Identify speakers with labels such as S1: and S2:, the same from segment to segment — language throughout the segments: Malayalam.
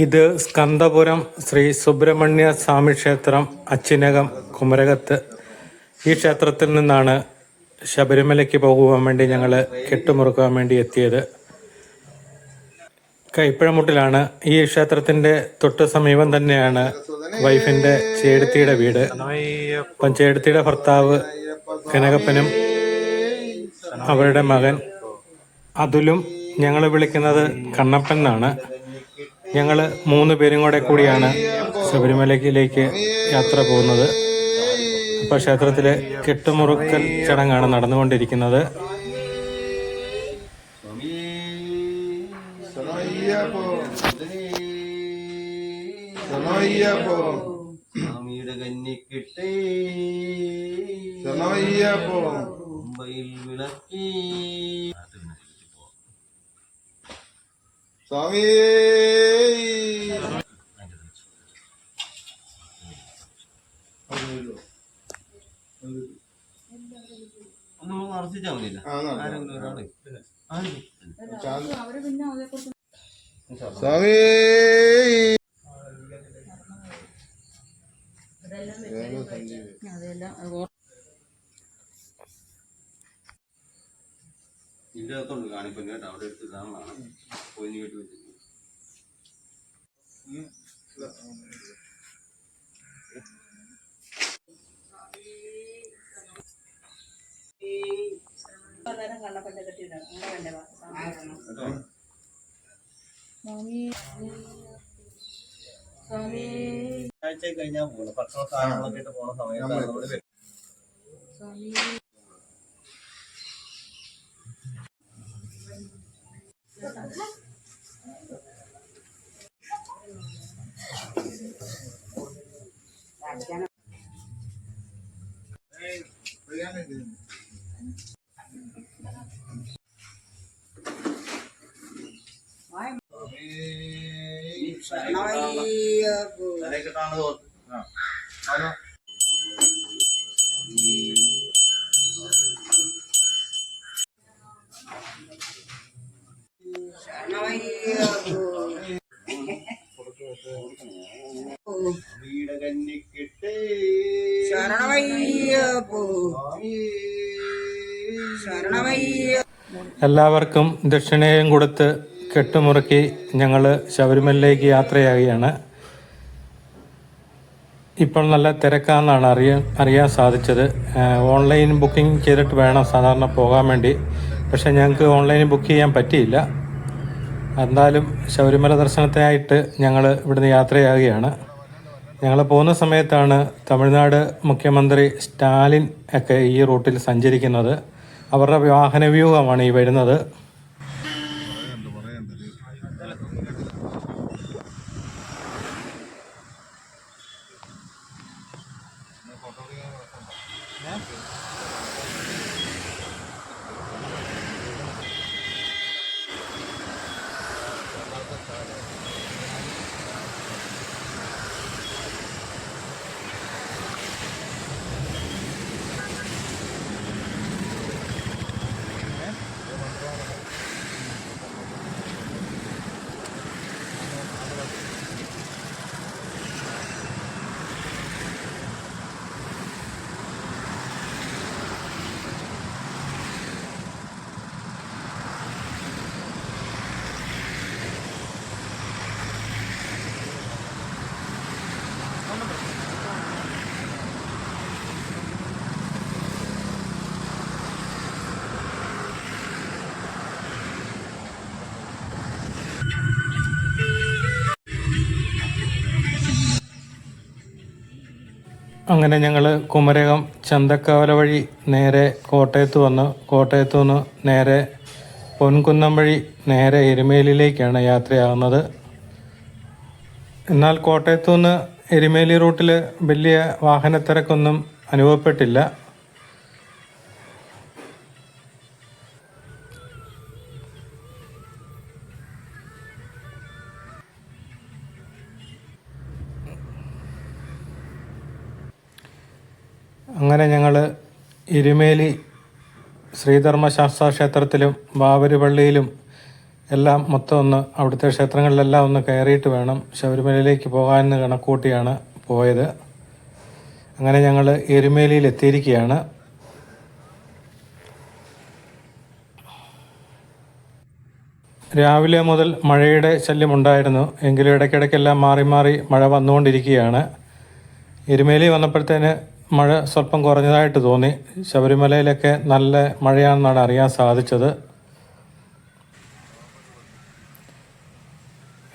S1: ഇത് സ്കന്ദപുരം ശ്രീ സുബ്രഹ്മണ്യ സ്വാമി ക്ഷേത്രം, അച്ചിനകം, കുമരകത്ത്. ഈ ക്ഷേത്രത്തിൽ നിന്നാണ് ശബരിമലയ്ക്ക് പോകുവാൻ വേണ്ടി ഞങ്ങൾ കെട്ടുമുറുക്കാൻ വേണ്ടി എത്തിയത്. കൈപ്പഴമുട്ടിലാണ്. ഈ ക്ഷേത്രത്തിൻ്റെ തൊട്ട് സമീപം തന്നെയാണ് വൈഫിൻ്റെ ചേടത്തിയുടെ വീട്. അപ്പം ചേടത്തിയുടെ ഭർത്താവ് കനകപ്പനും അവരുടെ മകൻ അതുലും ഞങ്ങൾ വിളിക്കുന്നത് കണ്ണപ്പൻ എന്നാണ്. ഞങ്ങൾ 3 പേരും കൂടിയാണ് ശബരിമലയിലേക്ക് യാത്ര പോകുന്നത്. അപ്പോൾ ക്ഷേത്രത്തിലെ കെട്ടുമുറുക്കൽ ചടങ്ങാണ് നടന്നുകൊണ്ടിരിക്കുന്നത്.
S2: സ്വാമി സ്വാമി
S3: ഇതിനകത്തോണ്ട് കാണിപ്പം കേട്ടോ, അവിടെ എടുത്ത് ഇടാനുള്ളതാണ്. പോയി കേട്ട് വെച്ചിട്ട് ആഴ്ച കഴിഞ്ഞാൽ പോകണം. ഭക്ഷണ സാധനങ്ങളൊക്കെ ഇട്ട് പോണ സമയത്ത്
S1: എല്ലാവർക്കും ദക്ഷിണയും കൊടുത്ത് കെട്ടുമുറുക്കി ഞങ്ങൾ ശബരിമലയിലേക്ക് യാത്രയാവുകയാണ്. ഇപ്പോൾ നല്ല തിരക്കാണെന്നാണ് അറിയാൻ സാധിച്ചത്. ഓൺലൈൻ ബുക്കിംഗ് ചെയ്തിട്ട് വേണം സാധാരണ പോകാൻ വേണ്ടി. പക്ഷേ ഞങ്ങൾക്ക് ഓൺലൈൻ ബുക്ക് ചെയ്യാൻ പറ്റിയില്ല. എന്തായാലും ശബരിമല ദർശനത്തിനായിട്ട് ഞങ്ങൾ ഇവിടുന്ന് യാത്രയാവുകയാണ്. ഞങ്ങൾ പോകുന്ന സമയത്താണ് തമിഴ്നാട് മുഖ്യമന്ത്രി സ്റ്റാലിൻ ഒക്കെ ഈ റൂട്ടിൽ സഞ്ചരിക്കുന്നത്. അവരുടെ വാഹനവ്യൂഹമാണ് ഈ വരുന്നത്. അങ്ങനെ ഞങ്ങൾ കുമരകം ചന്തക്കവല വഴി നേരെ കോട്ടയത്ത് വന്നു. കോട്ടയത്ത് നിന്ന് നേരെ പൊൻകുന്നം വഴി നേരെ എരുമേലിയിലേക്കാണ് യാത്രയാകുന്നത്. എന്നാൽ കോട്ടയത്തു നിന്ന് എരുമേലി റൂട്ടിൽ വലിയ വാഹനത്തിരക്കൊന്നും അനുഭവപ്പെട്ടില്ല. അങ്ങനെ ഞങ്ങൾ എരുമേലി ശ്രീധർമ്മശാസ്താ ക്ഷേത്രത്തിലും ബാവരി പള്ളിയിലും എല്ലാം മൊത്തം ഒന്ന് അവിടുത്തെ ക്ഷേത്രങ്ങളിലെല്ലാം ഒന്ന് കയറിയിട്ട് വേണം ശബരിമലയിലേക്ക് പോകാമെന്ന് കണക്കൂട്ടിയാണ് പോയത്. അങ്ങനെ ഞങ്ങൾ എരുമേലിയിൽ എത്തിയിരിക്കുകയാണ്. രാവിലെ മുതൽ മഴയുടെ ശല്യമുണ്ടായിരുന്നു. എങ്കിലും ഇടയ്ക്കിടയ്ക്കെല്ലാം മാറി മാറി മഴ വന്നുകൊണ്ടിരിക്കുകയാണ്. എരുമേലി വന്നപ്പോഴത്തേന് മഴ സ്വല്പം കുറഞ്ഞതായിട്ട് തോന്നി. ശബരിമലയിലൊക്കെ നല്ല മഴയാണെന്നാണ് അറിയാൻ സാധിച്ചത്.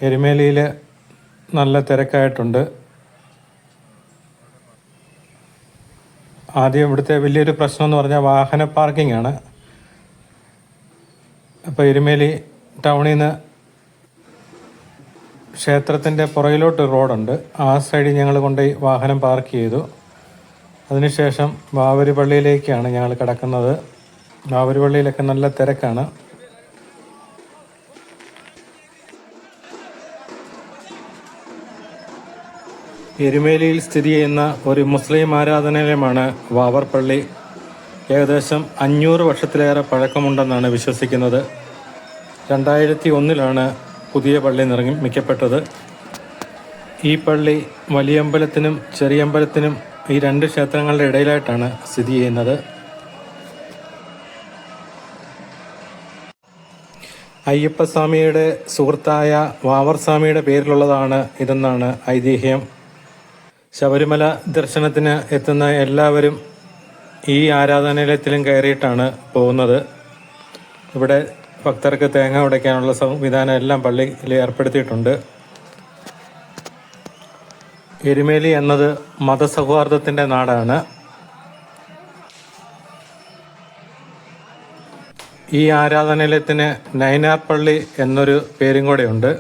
S1: എരുമേലിയിൽ നല്ല തിരക്കായിട്ടുണ്ട്. ആദ്യം ഇവിടുത്തെ വലിയൊരു പ്രശ്നം എന്ന് പറഞ്ഞാൽ വാഹന പാർക്കിംഗ് ആണ്. അപ്പോൾ എരുമേലി ടൗണിൽ നിന്ന് ക്ഷേത്രത്തിൻ്റെ പുറകിലോട്ട് റോഡുണ്ട്. ആ സൈഡിൽ ഞങ്ങൾ കൊണ്ടുപോയി വാഹനം പാർക്ക് ചെയ്തു. അതിനുശേഷം ബാവരി പള്ളിയിലേക്കാണ് ഞങ്ങൾ കിടക്കുന്നത്. ബാവരി പള്ളിയിലൊക്കെ നല്ല തിരക്കാണ്. എരുമേലിയിൽ സ്ഥിതി ചെയ്യുന്ന ഒരു മുസ്ലിം ആരാധനാലയമാണ് വാവർ പള്ളി. ഏകദേശം 500 വർഷത്തിലേറെ പഴക്കമുണ്ടെന്നാണ് വിശ്വസിക്കുന്നത്. 2001 പുതിയ പള്ളി നിർമ്മിക്കപ്പെട്ടത്. ഈ പള്ളി വലിയമ്പലത്തിനും ചെറിയമ്പലത്തിനും ഈ 2 ക്ഷേത്രങ്ങളുടെ ഇടയിലായിട്ടാണ് സ്ഥിതി ചെയ്യുന്നത്. അയ്യപ്പസ്വാമിയുടെ സുഹൃത്തായ വാവർ സ്വാമിയുടെ പേരിലുള്ളതാണ് ഇതെന്നാണ് ഐതിഹ്യം. ശബരിമല ദർശനത്തിന് എത്തുന്ന എല്ലാവരും ഈ ആരാധനാലയത്തിലും കയറിയിട്ടാണ് പോകുന്നത്. ഇവിടെ ഭക്തർക്ക് തേങ്ങ ഉടയ്ക്കാനുള്ള സംവിധാനം എല്ലാം പള്ളിയിൽ ഏർപ്പെടുത്തിയിട്ടുണ്ട്. എരുമേലി എന്നത് മതസൗഹാർദ്ദത്തിൻ്റെ നാടാണ്. ഈ ആരാധനാലയത്തിന് നൈനാർ പള്ളി എന്നൊരു പേരും കൂടെയുണ്ട്.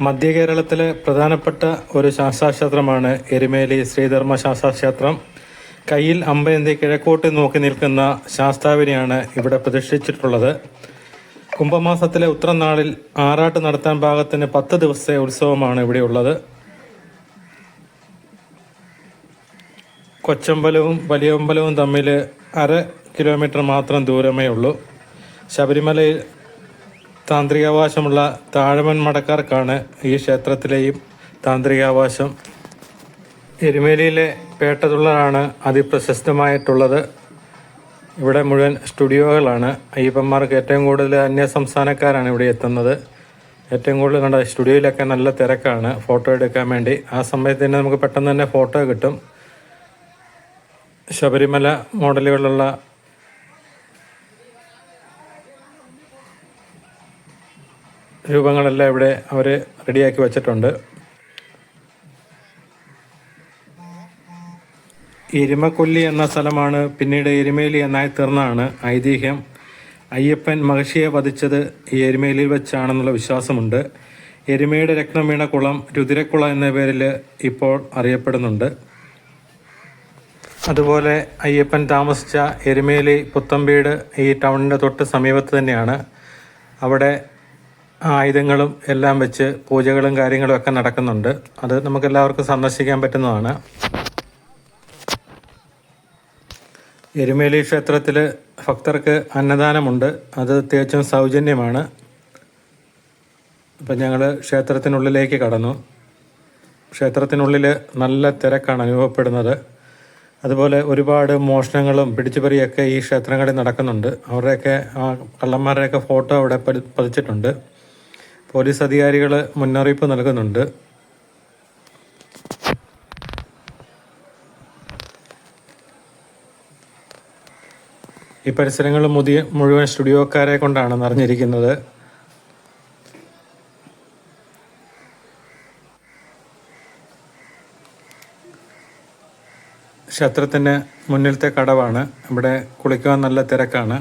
S1: മധ്യകേരളത്തിലെ പ്രധാനപ്പെട്ട ഒരു ശാസ്താക്ഷേത്രമാണ് എരുമേലി ശ്രീധർമ്മ ശാസ്താക്ഷേത്രം. കയ്യിൽ അമ്പയന്തി കിഴക്കോട്ട് നോക്കി നിൽക്കുന്ന ശാസ്താവിനെയാണ് ഇവിടെ പ്രതിഷ്ഠിച്ചിട്ടുള്ളത്. കുംഭമാസത്തിലെ ഉത്രനാളിൽ ആറാട്ട് നടത്താൻ പാകത്തിന് 10 ദിവസത്തെ ഉത്സവമാണ് ഇവിടെയുള്ളത്. കൊച്ചമ്പലവും വലിയമ്പലവും തമ്മിൽ 1/2 കിലോമീറ്റർ മാത്രം ദൂരമേ ഉള്ളൂ. ശബരിമലയിൽ താന്ത്രികാവകാശമുള്ള താഴമൺ മഠക്കാർക്കാണ് ഈ ക്ഷേത്രത്തിലെയും താന്ത്രികാവകാശം. എരുമേലിയിലെ പേട്ടതുള്ളലാണ് അതിപ്രശസ്തമായിട്ടുള്ളത്. ഇവിടെ മുഴുവൻ സ്റ്റുഡിയോകളാണ്. അയ്യപ്പന്മാർക്ക് ഏറ്റവും കൂടുതൽ അന്യ സംസ്ഥാനക്കാരാണ് ഇവിടെ എത്തുന്നത്. ഏറ്റവും കൂടുതൽ കണ്ട സ്റ്റുഡിയോയിലൊക്കെ നല്ല തിരക്കാണ് ഫോട്ടോ എടുക്കാൻ വേണ്ടി. ആ സമയത്ത് തന്നെ നമുക്ക് പെട്ടെന്ന് തന്നെ ഫോട്ടോ കിട്ടും. ശബരിമല മോഡലുകളുള്ള രൂപങ്ങളെല്ലാം ഇവിടെ അവർ റെഡിയാക്കി വച്ചിട്ടുണ്ട്. എരുമക്കൊല്ലി എന്ന സ്ഥലമാണ് പിന്നീട് എരുമേലി എന്നായി തീർന്നാണ് ഐതിഹ്യം. അയ്യപ്പൻ മഹിഷിയെ വധിച്ചത് ഈ എരുമേലിയിൽ വെച്ചാണെന്നുള്ള വിശ്വാസമുണ്ട്. എരുമയുടെ രക്തം വീണ കുളം രുതിരക്കുളം എന്ന പേരിൽ ഇപ്പോൾ അറിയപ്പെടുന്നുണ്ട്. അതുപോലെ അയ്യപ്പൻ താമസിച്ച എരുമേലി പുത്തമ്പീട് ഈ ടൗണിൻ്റെ തൊട്ട് സമീപത്ത് തന്നെയാണ്. അവിടെ ആയുധങ്ങളും എല്ലാം വെച്ച് പൂജകളും കാര്യങ്ങളും ഒക്കെ നടക്കുന്നുണ്ട്. അത് നമുക്കെല്ലാവർക്കും സന്ദർശിക്കാൻ പറ്റുന്നതാണ്. എരുമേലി ക്ഷേത്രത്തിൽ ഭക്തർക്ക് അന്നദാനമുണ്ട്. അത് തികച്ചും സൗജന്യമാണ്. അപ്പം ഞങ്ങൾ ക്ഷേത്രത്തിനുള്ളിലേക്ക് കടന്നു. ക്ഷേത്രത്തിനുള്ളിൽ നല്ല തിരക്കാണ് അനുഭവപ്പെടുന്നത്. അതുപോലെ ഒരുപാട് മോഷണങ്ങളും പിടിച്ചുപറിയൊക്കെ ഈ ക്ഷേത്രങ്ങളിൽ നടക്കുന്നുണ്ട്. അവരുടെയൊക്കെ കള്ളന്മാരുടെയൊക്കെ ഫോട്ടോ അവിടെ പതിച്ചിട്ടുണ്ട്. പോലീസ് അധികാരികൾ മുന്നറിയിപ്പ് നൽകുന്നുണ്ട്. ഈ പരിസരങ്ങൾ മുഴുവൻ സ്റ്റുഡിയോക്കാരെ കൊണ്ടാണ് നിറഞ്ഞിരിക്കുന്നത്. ക്ഷേത്രത്തിന് മുന്നിലത്തെ കടവാണ്. ഇവിടെ കുളിക്കുവാൻ നല്ല തിരക്കാണ്.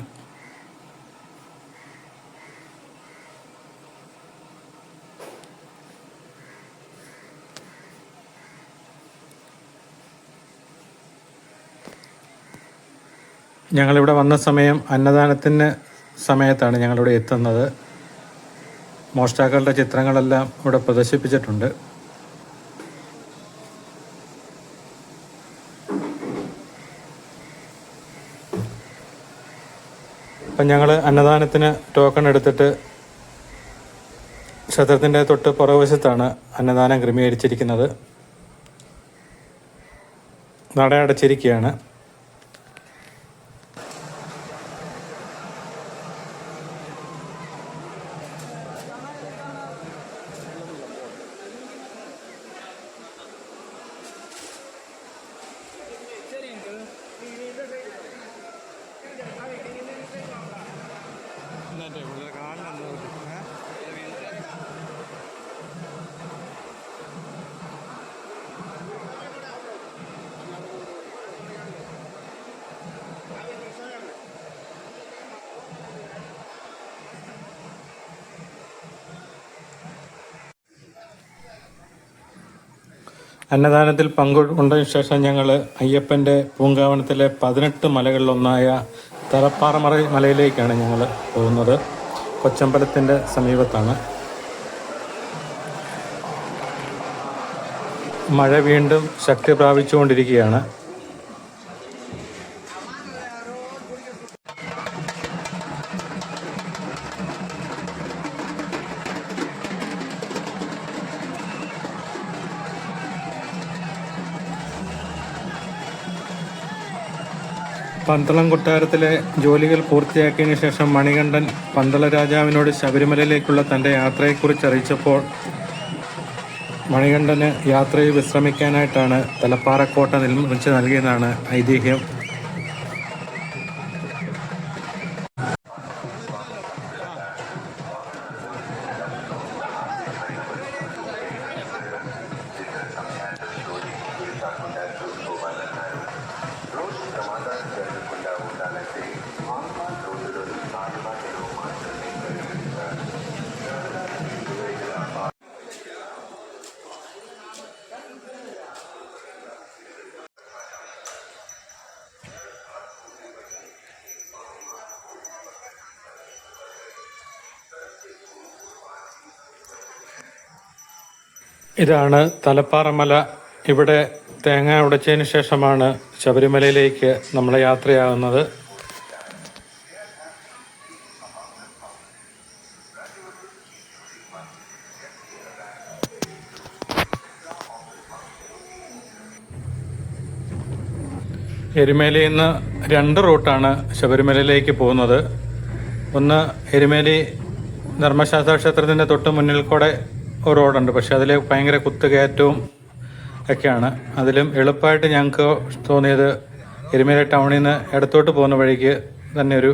S1: ഞങ്ങളിവിടെ വന്ന സമയം അന്നദാനത്തിൻ്റെ സമയത്താണ് ഞങ്ങളിവിടെ എത്തുന്നത്. മോഷ്ടാക്കളുടെ ചിത്രങ്ങളെല്ലാം ഇവിടെ പ്രദർശിപ്പിച്ചിട്ടുണ്ട്. അപ്പം ഞങ്ങൾ അന്നദാനത്തിന് ടോക്കൺ എടുത്തിട്ട് ക്ഷേത്രത്തിൻ്റെ തൊട്ട് പുറകുവശത്താണ് അന്നദാനം ക്രമീകരിച്ചിരിക്കുന്നത്. നട അടച്ചിരിക്കുകയാണ്. അന്നദാനത്തിൽ പങ്കുകൊണ്ടതിന് ശേഷം ഞങ്ങൾ അയ്യപ്പൻ്റെ പൂങ്കാവനത്തിലെ 18 മലകളിലൊന്നായ തലപ്പാറ മലയിലേക്കാണ് ഞങ്ങൾ പോകുന്നത്. കൊച്ചമ്പലത്തിൻ്റെ സമീപത്താണ്. മഴ വീണ്ടും ശക്തി പ്രാപിച്ചുകൊണ്ടിരിക്കുകയാണ്. പന്തളം കൊട്ടാരത്തിലെ ജോലികൾ പൂർത്തിയാക്കിയതിനു ശേഷം മണികണ്ഠൻ പന്തള രാജാവിനോട് ശബരിമലയിലേക്കുള്ള തൻ്റെ യാത്രയെക്കുറിച്ച് അറിയിച്ചപ്പോൾ മണികണ്ഠന് യാത്രയിൽ വിശ്രമിക്കാനായിട്ടാണ് തലപ്പാറക്കോട്ട നിർമ്മിച്ച് നൽകിയതാണ് ഐതിഹ്യം. ഇതാണ് തലപ്പാറമല. ഇവിടെ തേങ്ങ ഉടച്ചതിന് ശേഷമാണ് ശബരിമലയിലേക്ക് നമ്മൾ യാത്രയാകുന്നത്. എരുമേലിയിൽ നിന്ന് 2 റൂട്ടാണ് ശബരിമലയിലേക്ക് പോകുന്നത്. ഒന്ന് എരുമേലി ധർമ്മശാസ്ത്ര ക്ഷേത്രത്തിൻ്റെ തൊട്ട് മുന്നിൽ കൂടെ ഒരു റോഡുണ്ട്, പക്ഷെ അതിൽ ഭയങ്കര കുത്തുകയറ്റവും ഒക്കെയാണ്. അതിലും എളുപ്പമായിട്ട് ഞങ്ങൾക്ക് തോന്നിയത് എരുമേലി ടൗണിൽ നിന്ന് ഇടത്തോട്ട് പോകുന്ന വഴിക്ക് തന്നെ ഒരു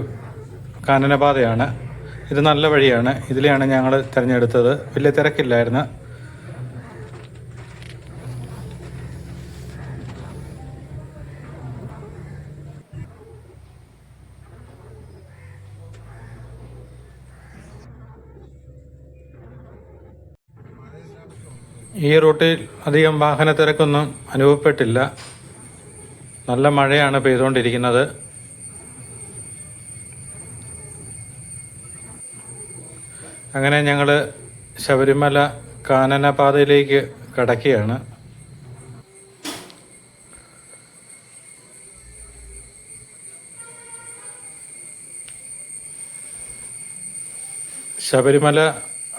S1: കാനനപാതയാണ്. ഇത് നല്ല വഴിയാണ്. ഇതിലെയാണ് ഞങ്ങൾ തിരഞ്ഞെടുത്തത്. വലിയ തിരക്കില്ലായിരുന്നു. ഈ റൂട്ടിൽ അധികം വാഹന തിരക്കൊന്നും അനുഭവപ്പെട്ടില്ല. നല്ല മഴയാണ് പെയ്തുകൊണ്ടിരിക്കുന്നത്. അങ്ങനെ ഞങ്ങൾ ശബരിമല കാനനപാതയിലേക്ക് കടക്കുകയാണ്. ശബരിമല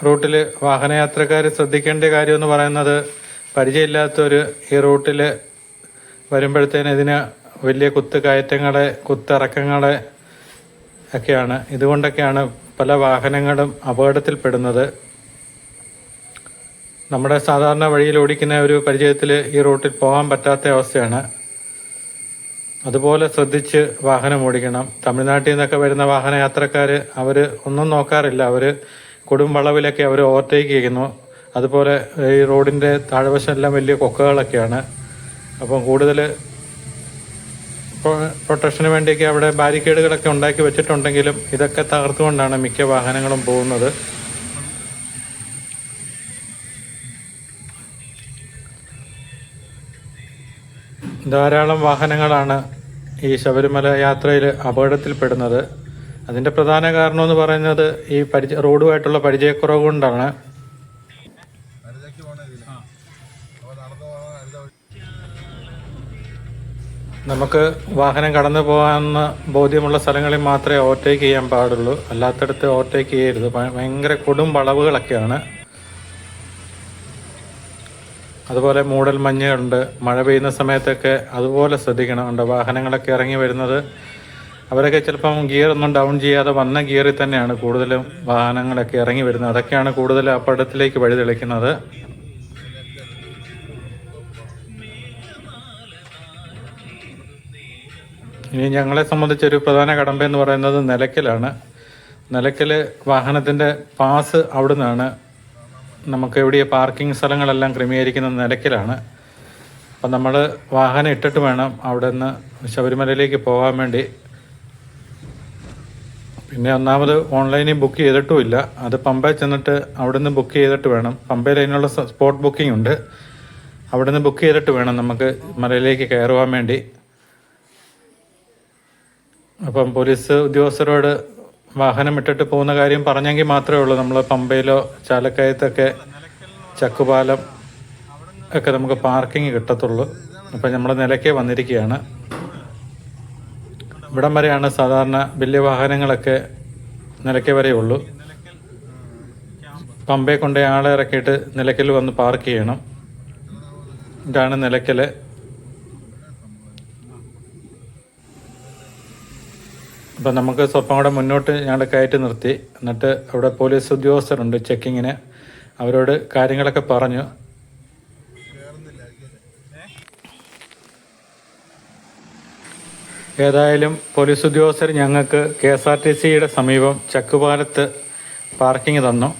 S1: റൂട്ടിൽ വാഹനയാത്രക്കാർ ശ്രദ്ധിക്കേണ്ട കാര്യമെന്ന് പറയുന്നത്, പരിചയമില്ലാത്തവർ ഈ റൂട്ടിൽ വരുമ്പോഴത്തേന് ഇതിന് വലിയ കുത്തുകയറ്റങ്ങളെ കുത്തിറക്കങ്ങളെ ഒക്കെയാണ്. ഇതുകൊണ്ടൊക്കെയാണ് പല വാഹനങ്ങളും അപകടത്തിൽപ്പെടുന്നത്. നമ്മുടെ സാധാരണ വഴിയിൽ ഓടിക്കുന്ന ഒരു പരിചയത്തിൽ ഈ റൂട്ടിൽ പോകാൻ പറ്റാത്ത അവസ്ഥയാണ്. അതുപോലെ ശ്രദ്ധിച്ച് വാഹനം ഓടിക്കണം. തമിഴ്നാട്ടിൽ നിന്നൊക്കെ വരുന്ന വാഹനയാത്രക്കാർ അവർ ഒന്നും നോക്കാറില്ല. അവർ കൊടും വളവിലൊക്കെ അവർ ഓവർടേക്ക് ചെയ്യുന്നു. അതുപോലെ ഈ റോഡിൻ്റെ താഴ്വശം എല്ലാം വലിയ കൊക്കകളൊക്കെയാണ്. അപ്പം കൂടുതൽ പ്രൊട്ടക്ഷന് വേണ്ടിയൊക്കെ അവിടെ ബാരിക്കേഡുകളൊക്കെ ഉണ്ടാക്കി വെച്ചിട്ടുണ്ടെങ്കിലും ഇതൊക്കെ തകർത്തുകൊണ്ടാണ് മിക്ക വാഹനങ്ങളും പോകുന്നത്. ധാരാളം വാഹനങ്ങളാണ് ഈ ശബരിമല യാത്രയിൽ അപകടത്തിൽപ്പെടുന്നത്. അതിൻ്റെ പ്രധാന കാരണമെന്ന് പറയുന്നത് ഈ റോഡുമായിട്ടുള്ള പരിചയക്കുറവ് കൊണ്ടാണ്. നമുക്ക് വാഹനം കടന്നു പോകാമെന്ന് ബോധ്യമുള്ള സ്ഥലങ്ങളിൽ മാത്രമേ ഓവർടേക്ക് ചെയ്യാൻ പാടുള്ളൂ. അല്ലാത്തടത്ത് ഓവർടേക്ക് ചെയ്യരുത്. ഭയങ്കര കൊടും വളവുകളൊക്കെയാണ്. അതുപോലെ മൂടൽ മഞ്ഞുണ്ട്. മഴ പെയ്യുന്ന സമയത്തൊക്കെ അതുപോലെ ശ്രദ്ധിക്കണം. വാഹനങ്ങളൊക്കെ ഇറങ്ങി വരുന്നത്, അവരൊക്കെ ചിലപ്പം ഗിയർ ഒന്നും ഡൗൺ ചെയ്യാതെ വന്ന ഗിയറിൽ തന്നെയാണ് കൂടുതലും വാഹനങ്ങളൊക്കെ ഇറങ്ങി വരുന്നത്. അതൊക്കെയാണ് കൂടുതൽ അപകടത്തിലേക്ക് വഴിതെളിക്കുന്നത്. ഇനി ഞങ്ങളെ സംബന്ധിച്ചൊരു പ്രധാന കടമ്പ എന്ന് പറയുന്നത് നിലയ്ക്കലാണ്. നിലയ്ക്കൽ വാഹനത്തിൻ്റെ പാസ് അവിടെ നിന്നാണ്. നമുക്ക് എവിടെ പാർക്കിംഗ് സ്ഥലങ്ങളെല്ലാം ക്രമീകരിക്കുന്നത് നിലയ്ക്കലാണ്. അപ്പം നമ്മൾ വാഹനം ഇട്ടിട്ട് വേണം അവിടെ നിന്ന് ശബരിമലയിലേക്ക് പോകാൻ വേണ്ടി. പിന്നെ ഒന്നാമത് ഓൺലൈനിൽ ബുക്ക് ചെയ്തിട്ടുമില്ല. അത് പമ്പയിൽ ചെന്നിട്ട് അവിടെ നിന്ന് ബുക്ക് ചെയ്തിട്ട് വേണം. പമ്പയിൽ അതിനുള്ള സ്പോട്ട് ബുക്കിംഗ് ഉണ്ട്. അവിടെ നിന്ന് ബുക്ക് ചെയ്തിട്ട് വേണം നമുക്ക് മലയിലേക്ക് കയറുവാൻ വേണ്ടി. അപ്പം പോലീസ് ഉദ്യോഗസ്ഥരോട് വാഹനം ഇട്ടിട്ട് പോകുന്ന കാര്യം പറഞ്ഞെങ്കിൽ മാത്രമേ ഉള്ളൂ നമ്മൾ പമ്പയിലോ ചാലക്കയത്തൊക്കെ ചക്കുപാലം ഒക്കെ നമുക്ക് പാർക്കിംഗ് കിട്ടത്തുള്ളൂ. അപ്പം നമ്മൾ നിലയ്ക്ക് വന്നിരിക്കുകയാണ്. ഇവിടം വരെയാണ് സാധാരണ വലിയ വാഹനങ്ങളൊക്കെ നിലയ്ക്ക് വരെയുള്ളൂ. പമ്പയെ കൊണ്ട് ആളെ ഇറക്കിയിട്ട് നിലയ്ക്കൽ വന്ന് പാർക്ക് ചെയ്യണം. ഇതാണ് നിലയ്ക്കൽ. അപ്പം നമുക്ക് സ്വപ്പം കൂടെ മുന്നോട്ട് ഞങ്ങൾ കയറ്റി നിർത്തി. എന്നിട്ട് അവിടെ പോലീസ് ഉദ്യോഗസ്ഥരുണ്ട് ചെക്കിങ്ങിന്. അവരോട് കാര്യങ്ങളൊക്കെ പറഞ്ഞു. ഏതായാലും പോലീസ് ഉദ്യോഗസ്ഥർ ഞങ്ങൾക്ക് KSRTCയുടെ സമീപം ചക്കുപാലത്ത് പാർക്കിംഗ് തന്നു.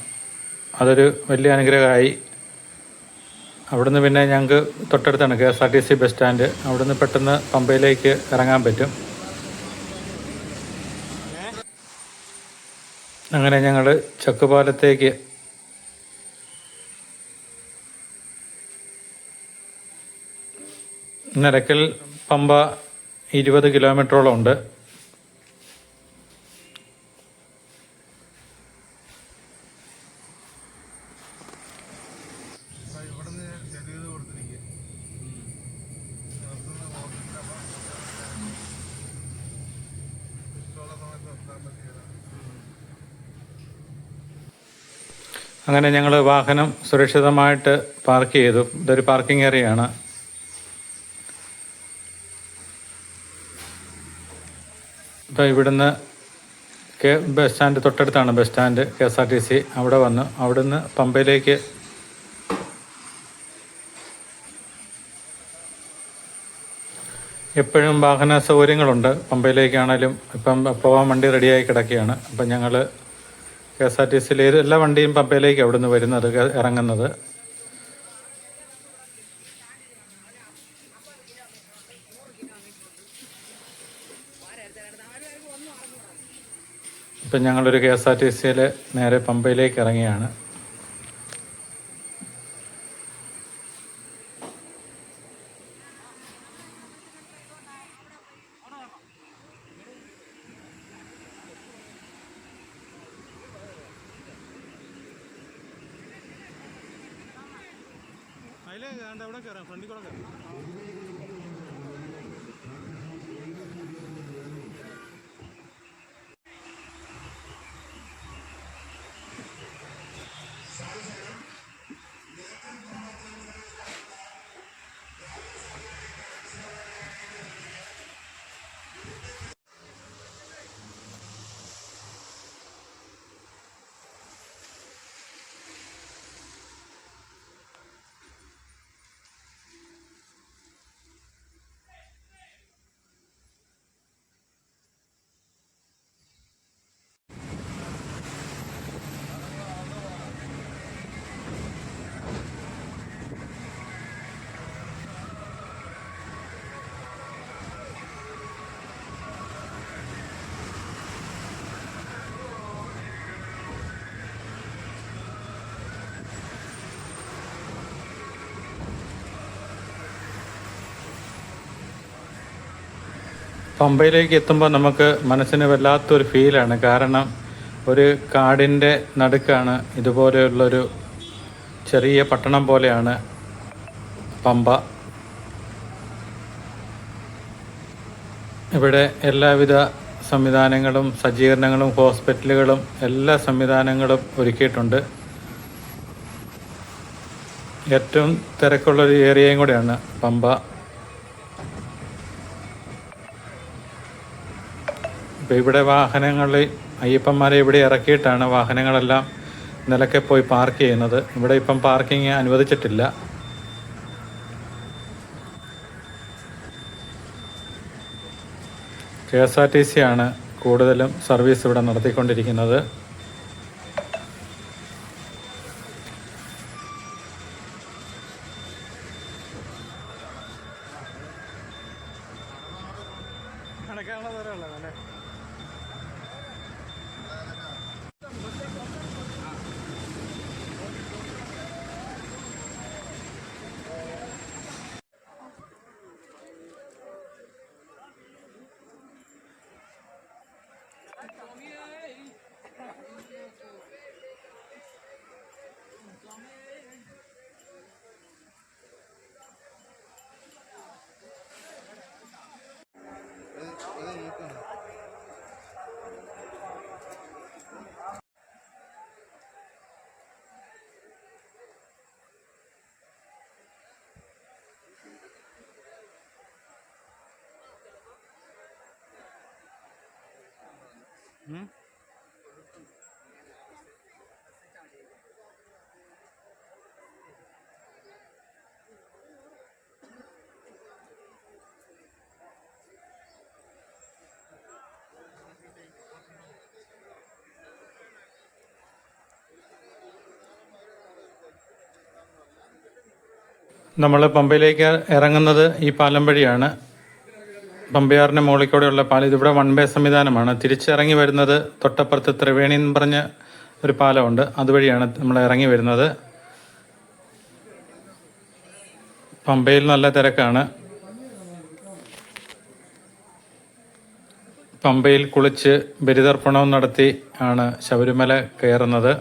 S1: അതൊരു വലിയ അനുഗ്രഹമായി. അവിടുന്ന് പിന്നെ ഞങ്ങൾക്ക് തൊട്ടടുത്താണ് KSRTC ബസ് സ്റ്റാൻഡ്. അവിടുന്ന് പെട്ടെന്ന് പമ്പയിലേക്ക് ഇറങ്ങാൻ പറ്റും. അങ്ങനെ ഞങ്ങൾ ചക്കുപാലത്തേക്ക് നിലയ്ക്കൽ പമ്പ 20 കിലോമീറ്ററോളം ഉണ്ട്. അങ്ങനെ ഞങ്ങൾ വാഹനം സുരക്ഷിതമായിട്ട് പാർക്ക് ചെയ്തു. ഇതൊരു പാർക്കിംഗ് ഏരിയയാണ്. ഇപ്പോൾ ഇവിടുന്ന് ബസ് സ്റ്റാൻഡ് തൊട്ടടുത്താണ് ബസ് സ്റ്റാൻഡ് KSRTC. അവിടെ വന്നു അവിടുന്ന് പമ്പയിലേക്ക് എപ്പോഴും വാഹന സൗകര്യങ്ങളുണ്ട്. പമ്പയിലേക്കാണേലും ഇപ്പം പോകാൻ വണ്ടി റെഡിയായി കിടക്കുകയാണ്. അപ്പം ഞങ്ങൾ KSRTCയിലെ എല്ലാ വണ്ടിയും പമ്പയിലേക്ക് അവിടുന്ന് വരുന്നത് ഇറങ്ങുന്നത്. ഇപ്പം ഞങ്ങളൊരു KSRTCയിൽ നേരെ പമ്പയിലേക്ക് ഇറങ്ങിയാണ്. പമ്പയിലേക്ക് എത്തുമ്പോൾ നമുക്ക് മനസ്സിന് വല്ലാത്തൊരു ഫീലാണ്. കാരണം ഒരു കാടിൻ്റെ നടുക്കാണ്. ഇതുപോലെയുള്ളൊരു ചെറിയ പട്ടണം പോലെയാണ് പമ്പ. ഇവിടെ എല്ലാവിധ സംവിധാനങ്ങളും സജ്ജീകരണങ്ങളും ഹോസ്പിറ്റലുകളും എല്ലാ സംവിധാനങ്ങളും ഒരുക്കിയിട്ടുണ്ട്. ഏറ്റവും തിരക്കുള്ളൊരു ഏരിയയും കൂടെയാണ് പമ്പ. ഇപ്പോൾ ഇവിടെ വാഹനങ്ങളിൽ അയ്യപ്പന്മാരെ ഇവിടെ ഇറക്കിയിട്ടാണ് വാഹനങ്ങളെല്ലാം നിലക്കെ പോയി പാർക്ക് ചെയ്യുന്നത്. ഇവിടെ ഇപ്പം പാർക്കിംഗ് അനുവദിച്ചിട്ടില്ല. KSRTC ആണ് കൂടുതലും സർവീസ് ഇവിടെ നടത്തിക്കൊണ്ടിരിക്കുന്നത്. നമ്മൾ പമ്പയിലേക്ക് ഇറങ്ങുന്നത് ഈ പാലം വഴിയാണ്. പമ്പയാറിൻ്റെ മുകളിൽ കൂടെയുള്ള പാലം. ഇതിവിടെ വൺ വേ സംവിധാനമാണ്. തിരിച്ചിറങ്ങി വരുന്നത് തൊട്ടപ്പുറത്ത് ത്രിവേണി എന്ന് പറഞ്ഞ ഒരു പാലമുണ്ട്. അതുവഴിയാണ് നമ്മൾ ഇറങ്ങി വരുന്നത്. പമ്പയിൽ നല്ല തിരക്കാണ്. പമ്പയിൽ കുളിച്ച് ബലിതർപ്പണവും നടത്തി ആണ് ശബരിമല കയറുന്നത്.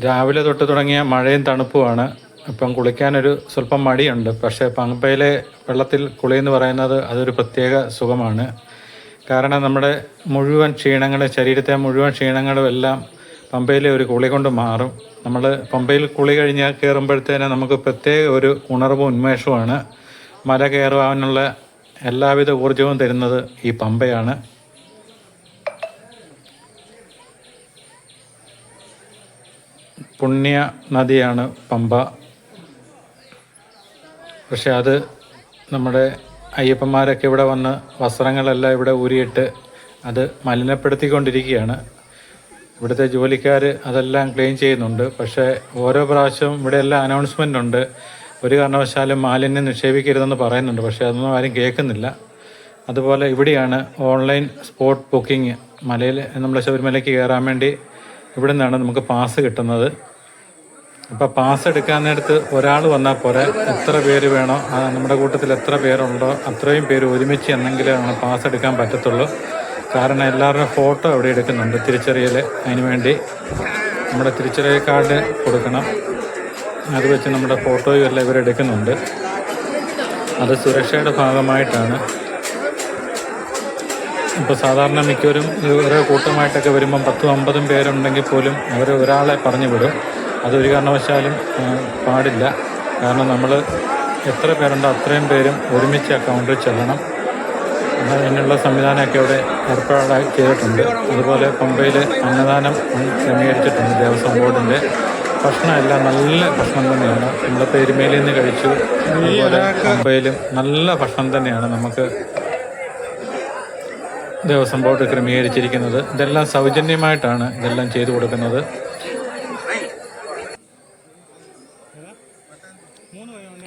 S1: രാവിലെ തൊട്ട് തുടങ്ങിയ മഴയും തണുപ്പുമാണ്. ഇപ്പം കുളിക്കാനൊരു സ്വല്പം മടിയുണ്ട്. പക്ഷേ പമ്പയിലെ വെള്ളത്തിൽ കുളി എന്ന് പറയുന്നത് അതൊരു പ്രത്യേക സുഖമാണ്. കാരണം നമ്മുടെ മുഴുവൻ ക്ഷീണങ്ങളും, ശരീരത്തെ മുഴുവൻ ക്ഷീണങ്ങളും എല്ലാം പമ്പയിലെ ഒരു കുളി കൊണ്ട് മാറും. നമ്മൾ പമ്പയിൽ കുളി കഴിഞ്ഞാൽ കയറുമ്പോഴത്തേന് നമുക്ക് പ്രത്യേക ഒരു ഉണർവും ഉന്മേഷവുമാണ്. മല കയറുവാനുള്ള എല്ലാവിധ ഊർജവും തരുന്നത് ഈ പമ്പയാണ്. പുണ്യ നദിയാണ് പമ്പ. പക്ഷെ അത് നമ്മുടെ അയ്യപ്പന്മാരൊക്കെ ഇവിടെ വന്ന് വസ്ത്രങ്ങളെല്ലാം ഇവിടെ ഊരിയിട്ട് അത് മലിനപ്പെടുത്തിക്കൊണ്ടിരിക്കുകയാണ്. ഇവിടുത്തെ ജോലിക്കാർ അതെല്ലാം ക്ലീൻ ചെയ്യുന്നുണ്ട്. പക്ഷേ ഓരോ പ്രാവശ്യവും ഇവിടെ എല്ലാം അനൗൺസ്മെൻ്റ് ഉണ്ട്, ഒരു കാരണവശാലും മാലിന്യം നിക്ഷേപിക്കരുതെന്ന് പറയുന്നുണ്ട്. പക്ഷേ അതൊന്നും ആരും കേൾക്കുന്നില്ല. അതുപോലെ ഇവിടെയാണ് ഓൺലൈൻ സ്പോട്ട് ബുക്കിംഗ്. മലയിൽ നമ്മൾ ശബരിമലയ്ക്ക് കയറാൻ വേണ്ടി ഇവിടെ നിന്നാണ് നമുക്ക് പാസ് കിട്ടുന്നത്. അപ്പോൾ പാസ് എടുക്കാൻ നേരത്ത് ഒരാൾ വന്നാൽ പോരാ, എത്ര പേര് വേണോ, നമ്മുടെ കൂട്ടത്തിൽ എത്ര പേരുണ്ടോ അത്രയും പേര് ഒരുമിച്ച് എന്നെങ്കിലാണ് പാസ് എടുക്കാൻ പറ്റത്തുള്ളൂ. കാരണം എല്ലാവരുടെയും ഫോട്ടോ അവിടെ എടുക്കുന്നുണ്ട്, തിരിച്ചറിയൽ. അതിന് വേണ്ടി നമ്മുടെ തിരിച്ചറിയൽ കാർഡ് കൊടുക്കണം. അത് വെച്ച് നമ്മുടെ ഫോട്ടോയും എല്ലാം ഇവരെടുക്കുന്നുണ്ട്. അത് സുരക്ഷയുടെ ഭാഗമായിട്ടാണ്. ഇപ്പോൾ സാധാരണ മിക്കവരും ഓരോ കൂട്ടമായിട്ടൊക്കെ വരുമ്പം 10-50 പേരുണ്ടെങ്കിൽ പോലും അവർ ഒരാളെ പറഞ്ഞു വിടും. അതൊരു കാരണവശാലും പാടില്ല. കാരണം നമ്മൾ എത്ര പേരുണ്ടോ അത്രയും പേരും ഒരുമിച്ച് അക്കൗണ്ടിൽ ചെല്ലണം. അതിനുള്ള സംവിധാനമൊക്കെ ഇവിടെ ഏർപ്പാടായി ചെയ്തിട്ടുണ്ട്. അതുപോലെ പമ്പയിൽ അന്നദാനം ക്രമീകരിച്ചിട്ടുണ്ട് ദേവസ്വം ബോർഡിൻ്റെ. ഭക്ഷണം എല്ലാം നല്ല ഭക്ഷണം തന്നെയാണ്. നമ്മളിപ്പോൾ എരുമേലിയിൽ നിന്ന് കഴിച്ചു. അതുപോലെ പമ്പയിലും നല്ല ഭക്ഷണം തന്നെയാണ് നമുക്ക് ദേവസ്വം ബോർഡ് ക്രമീകരിച്ചിരിക്കുന്നത്. ഇതെല്ലാം സൗജന്യമായിട്ടാണ് ഇതെല്ലാം ചെയ്തു കൊടുക്കുന്നത്.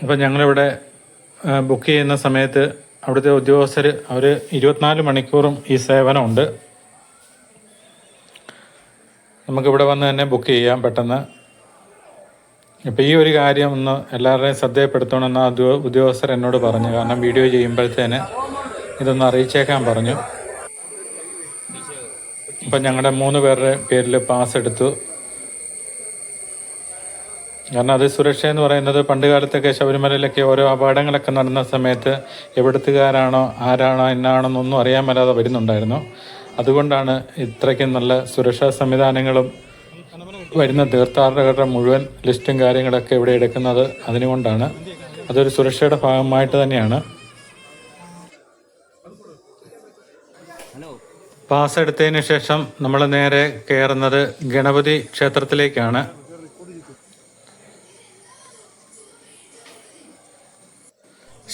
S1: അപ്പം ഞങ്ങളിവിടെ ബുക്ക് ചെയ്യുന്ന സമയത്ത് അവിടുത്തെ ഉദ്യോഗസ്ഥർ അവർ 24 മണിക്കൂറും ഈ സേവനമുണ്ട്. നമുക്കിവിടെ വന്ന് തന്നെ ബുക്ക് ചെയ്യാം പെട്ടെന്ന്. ഇപ്പം ഈ ഒരു കാര്യം ഒന്ന് എല്ലാവരുടെയും ശ്രദ്ധയപ്പെടുത്തണമെന്ന് ആ ഉദ്യോഗസ്ഥർ എന്നോട് പറഞ്ഞു. കാരണം വീഡിയോ ചെയ്യുമ്പോഴത്തേന് ഇതൊന്ന് അറിയിച്ചേക്കാൻ പറഞ്ഞു. അപ്പം ഞങ്ങളുടെ 3 പേരുടെ പേരിൽ പാസ് എടുത്തു. കാരണം അത് സുരക്ഷ എന്ന് പറയുന്നത് പണ്ട് കാലത്തൊക്കെ ശബരിമലയിലൊക്കെ ഓരോ അപകടങ്ങളൊക്കെ നടന്ന സമയത്ത് എവിടുത്തുകാരാണോ ആരാണോ എന്നാണെന്നൊന്നും അറിയാൻ മേലാതെ വരുന്നുണ്ടായിരുന്നു. അതുകൊണ്ടാണ് ഇത്രയ്ക്കും നല്ല സുരക്ഷാ സംവിധാനങ്ങളും വരുന്ന തീർത്ഥാടകരുടെ മുഴുവൻ ലിസ്റ്റും കാര്യങ്ങളൊക്കെ ഇവിടെ എടുക്കുന്നത് അതിനുകൊണ്ടാണ്. അതൊരു സുരക്ഷയുടെ ഭാഗമായിട്ട് തന്നെയാണ്. പാസ് എടുത്തതിന് ശേഷം നമ്മൾ നേരെ കയറുന്നത് ഗണപതി ക്ഷേത്രത്തിലേക്കാണ്.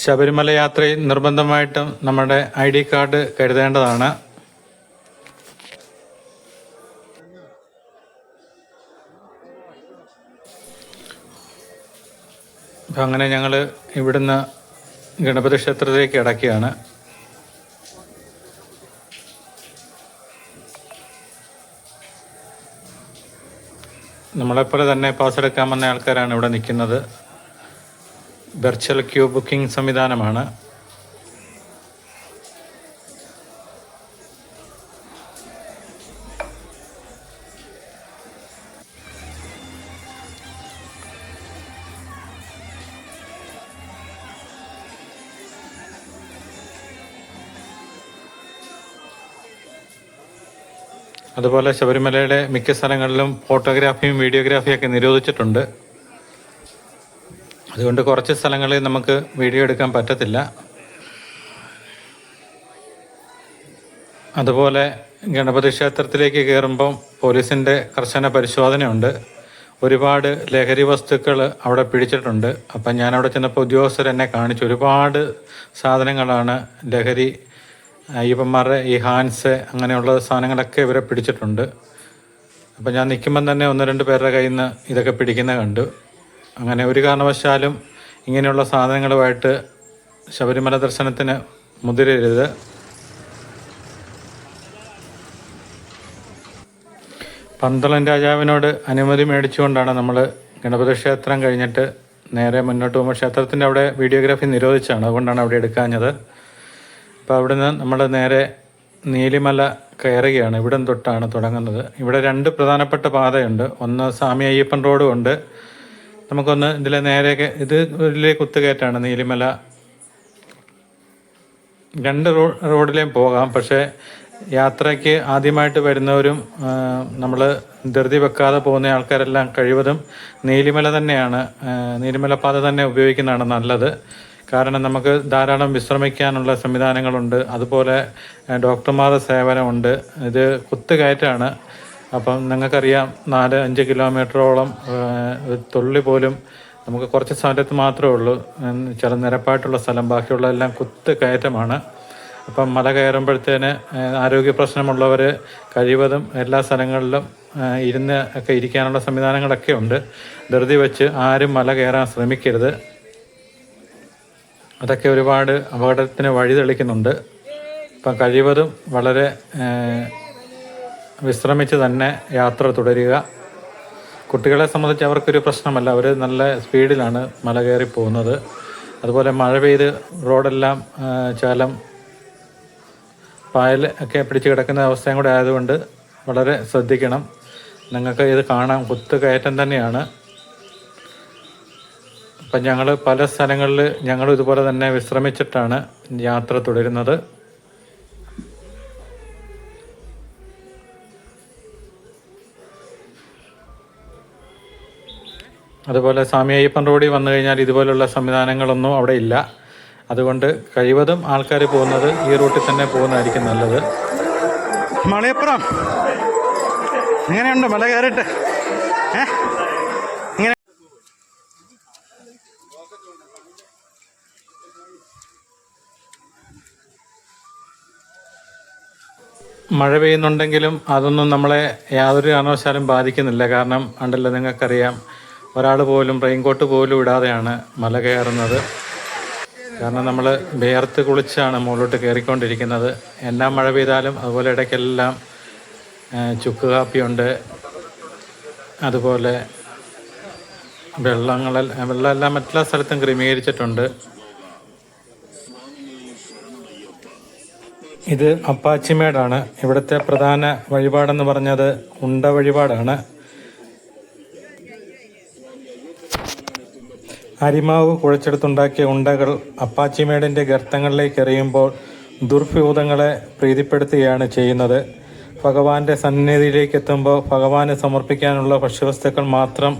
S1: ശബരിമല യാത്രയിൽ നിർബന്ധമായിട്ടും നമ്മുടെ ID കാർഡ് കരുതേണ്ടതാണ്. അപ്പം അങ്ങനെ ഞങ്ങൾ ഇവിടുന്ന് ഗണപതി ക്ഷേത്രത്തിലേക്ക് ഇടയ്ക്കുകയാണ്. നമ്മളെപ്പോലെ തന്നെ പാസ് എടുക്കാൻ വന്ന ആൾക്കാരാണ് ഇവിടെ നിൽക്കുന്നത്. വെർച്വൽ ക്യൂ ബുക്കിംഗ് സംവിധാനമാണ്. അതുപോലെ ശബരിമലയുടെ മിക്ക സ്ഥലങ്ങളിലും ഫോട്ടോഗ്രാഫിയും വീഡിയോഗ്രാഫിയൊക്കെ നിരോധിച്ചിട്ടുണ്ട്. അതുകൊണ്ട് കുറച്ച് സ്ഥലങ്ങളിൽ നമുക്ക് വീഡിയോ എടുക്കാൻ പറ്റത്തില്ല. അതുപോലെ ഗണപതി ക്ഷേത്രത്തിലേക്ക് കയറുമ്പം പോലീസിൻ്റെ കർശന പരിശോധനയുണ്ട്. ഒരുപാട് ലഹരി വസ്തുക്കൾ അവിടെ പിടിച്ചിട്ടുണ്ട്. അപ്പം ഞാനവിടെ ചെന്നപ്പോൾ ഉദ്യോഗസ്ഥർ എന്നെ കാണിച്ചു. ഒരുപാട് സാധനങ്ങളാണ് ലഹരി, അയ്യപ്പന്മാരുടെ ഈ ഹാൻസ് അങ്ങനെയുള്ള സാധനങ്ങളൊക്കെ ഇവരെ പിടിച്ചിട്ടുണ്ട്. അപ്പം ഞാൻ നിൽക്കുമ്പം തന്നെ 1-2 പേരുടെ കയ്യിൽ നിന്ന് ഇതൊക്കെ പിടിക്കുന്ന കണ്ടു. അങ്ങനെ ഒരു കാരണവശാലും ഇങ്ങനെയുള്ള സാധനങ്ങളുമായിട്ട് ശബരിമല ദർശനത്തിന് മുതിരരുത്. പന്തളം രാജാവിനോട് അനുമതി മേടിച്ചുകൊണ്ടാണ് നമ്മൾ ഗണപതി ക്ഷേത്രം കഴിഞ്ഞിട്ട് നേരെ മുന്നോട്ട് പോകുമ്പോൾ ക്ഷേത്രത്തിൻ്റെ അവിടെ വീഡിയോഗ്രാഫി നിരോധിച്ചാണ്. അതുകൊണ്ടാണ് അവിടെ എടുക്കാഞ്ഞത്. അപ്പോൾ അവിടുന്ന് നമ്മൾ നേരെ നീലിമല കയറുകയാണ്. ഇവിടം തൊട്ടാണ് തുടങ്ങുന്നത്. ഇവിടെ 2 പ്രധാനപ്പെട്ട പാതയുണ്ട്. ഒന്ന് സ്വാമി അയ്യപ്പൻ റോഡും ഉണ്ട്. നമുക്കൊന്ന് ഇതിലെ നേരെ ഇത് വലിയ കുത്തുകയറ്റാണ്. നീലിമല 2 റോഡിലേയും പോകാം. പക്ഷേ യാത്രയ്ക്ക് ആദ്യമായിട്ട് വരുന്നവരും നമ്മൾ ധൃതി വെക്കാതെ പോകുന്ന ആൾക്കാരെല്ലാം കഴിവതും നീലിമല തന്നെയാണ്, നീലിമല പാത തന്നെ ഉപയോഗിക്കുന്നതാണ് നല്ലത്. കാരണം നമുക്ക് ധാരാളം വിശ്രമിക്കാനുള്ള സംവിധാനങ്ങളുണ്ട്. അതുപോലെ ഡോക്ടർമാരുടെ സേവനമുണ്ട്. ഇത് കുത്തുകയറ്റാണ്. അപ്പം നിങ്ങൾക്കറിയാം 4-5 കിലോമീറ്ററോളം തുള്ളി പോലും നമുക്ക് കുറച്ച് സ്ഥലത്ത് മാത്രമേ ഉള്ളൂ ചില നിരപ്പായിട്ടുള്ള സ്ഥലം. ബാക്കിയുള്ളതെല്ലാം കുത്ത് കയറ്റമാണ്. അപ്പം മല കയറുമ്പോഴത്തേന് ആരോഗ്യ പ്രശ്നമുള്ളവർ കഴിവതും എല്ലാ സ്ഥലങ്ങളിലും ഇരുന്ന് ഒക്കെ ഇരിക്കാനുള്ള സംവിധാനങ്ങളൊക്കെ ഉണ്ട്. ധൃതി വെച്ച് ആരും മല കയറാൻ ശ്രമിക്കരുത്. അതൊക്കെ ഒരുപാട് അപകടത്തിന് വഴി തെളിക്കുന്നുണ്ട്. അപ്പം കഴിവതും വളരെ വിശ്രമിച്ച് തന്നെ യാത്ര തുടരുക. കുട്ടികളെ സംബന്ധിച്ച് അവർക്കൊരു പ്രശ്നമല്ല. അവർ നല്ല സ്പീഡിലാണ് മല കയറി പോകുന്നത്. അതുപോലെ മഴ പെയ്ത് റോഡെല്ലാം ചാലം പായൽ ഒക്കെ പിടിച്ച് കിടക്കുന്ന അവസ്ഥയും കൂടെ ആയതുകൊണ്ട് വളരെ ശ്രദ്ധിക്കണം. നിങ്ങൾക്ക് ഇത് കാണാം, കുത്തുകയറ്റം തന്നെയാണ്. അപ്പം ഞങ്ങൾ പല സ്ഥലങ്ങളിൽ ഞങ്ങൾ ഇതുപോലെ തന്നെ വിശ്രമിച്ചിട്ടാണ് യാത്ര തുടരുന്നത്. അതുപോലെ സ്വാമി അയ്യപ്പൻ റോഡിൽ വന്നു കഴിഞ്ഞാൽ ഇതുപോലുള്ള സംവിധാനങ്ങളൊന്നും അവിടെ ഇല്ല. അതുകൊണ്ട് കഴിവതും ആൾക്കാർ പോകുന്നത് ഈ റൂട്ടിൽ തന്നെ പോകുന്നതായിരിക്കും നല്ലത്. മലയപ്പുറം എങ്ങനെയുണ്ട് മല കയറിയിട്ട്? ഇങ്ങനെ മഴ പെയ്യുന്നുണ്ടെങ്കിലും അതൊന്നും നമ്മളെ യാതൊരു കാരണവശാലും ബാധിക്കുന്നില്ല. കാരണം ഉണ്ടല്ലോ, നിങ്ങൾക്കറിയാം, ഒരാൾ പോലും റെയിൻകോട്ട് പോലും ഇടാതെയാണ് മല കയറുന്നത്. കാരണം നമ്മൾ വേർത്ത് കുളിച്ചാണ് മുകളിലോട്ട് കയറിക്കൊണ്ടിരിക്കുന്നത്. എന്നാ മഴ പെയ്താലും അതുപോലെ ഇടയ്ക്കെല്ലാം ചുക്ക് കാപ്പിയുണ്ട്. അതുപോലെ വെള്ളമെല്ലാം മറ്റെല്ലാ സ്ഥലത്തും ക്രമീകരിച്ചിട്ടുണ്ട്. ഇത് അപ്പാച്ചിമേടാണ്. ഇവിടുത്തെ പ്രധാന വഴിപാടെന്ന് പറഞ്ഞത് ഉണ്ട വഴിപാടാണ്. അരിമാവ് കുഴച്ചെടുത്തുണ്ടാക്കിയ ഉണ്ടകൾ അപ്പാച്ചിമേടിൻ്റെ ഗർത്തങ്ങളിലേക്ക് എറിയുമ്പോൾ ദുർഭൂതങ്ങളെ പ്രീതിപ്പെടുത്തുകയാണ് ചെയ്യുന്നത്. ഭഗവാന്റെ സന്നിധിയിലേക്ക് എത്തുമ്പോൾ ഭഗവാന് സമർപ്പിക്കാനുള്ള ഭക്ഷ്യവസ്തുക്കൾ മാത്രം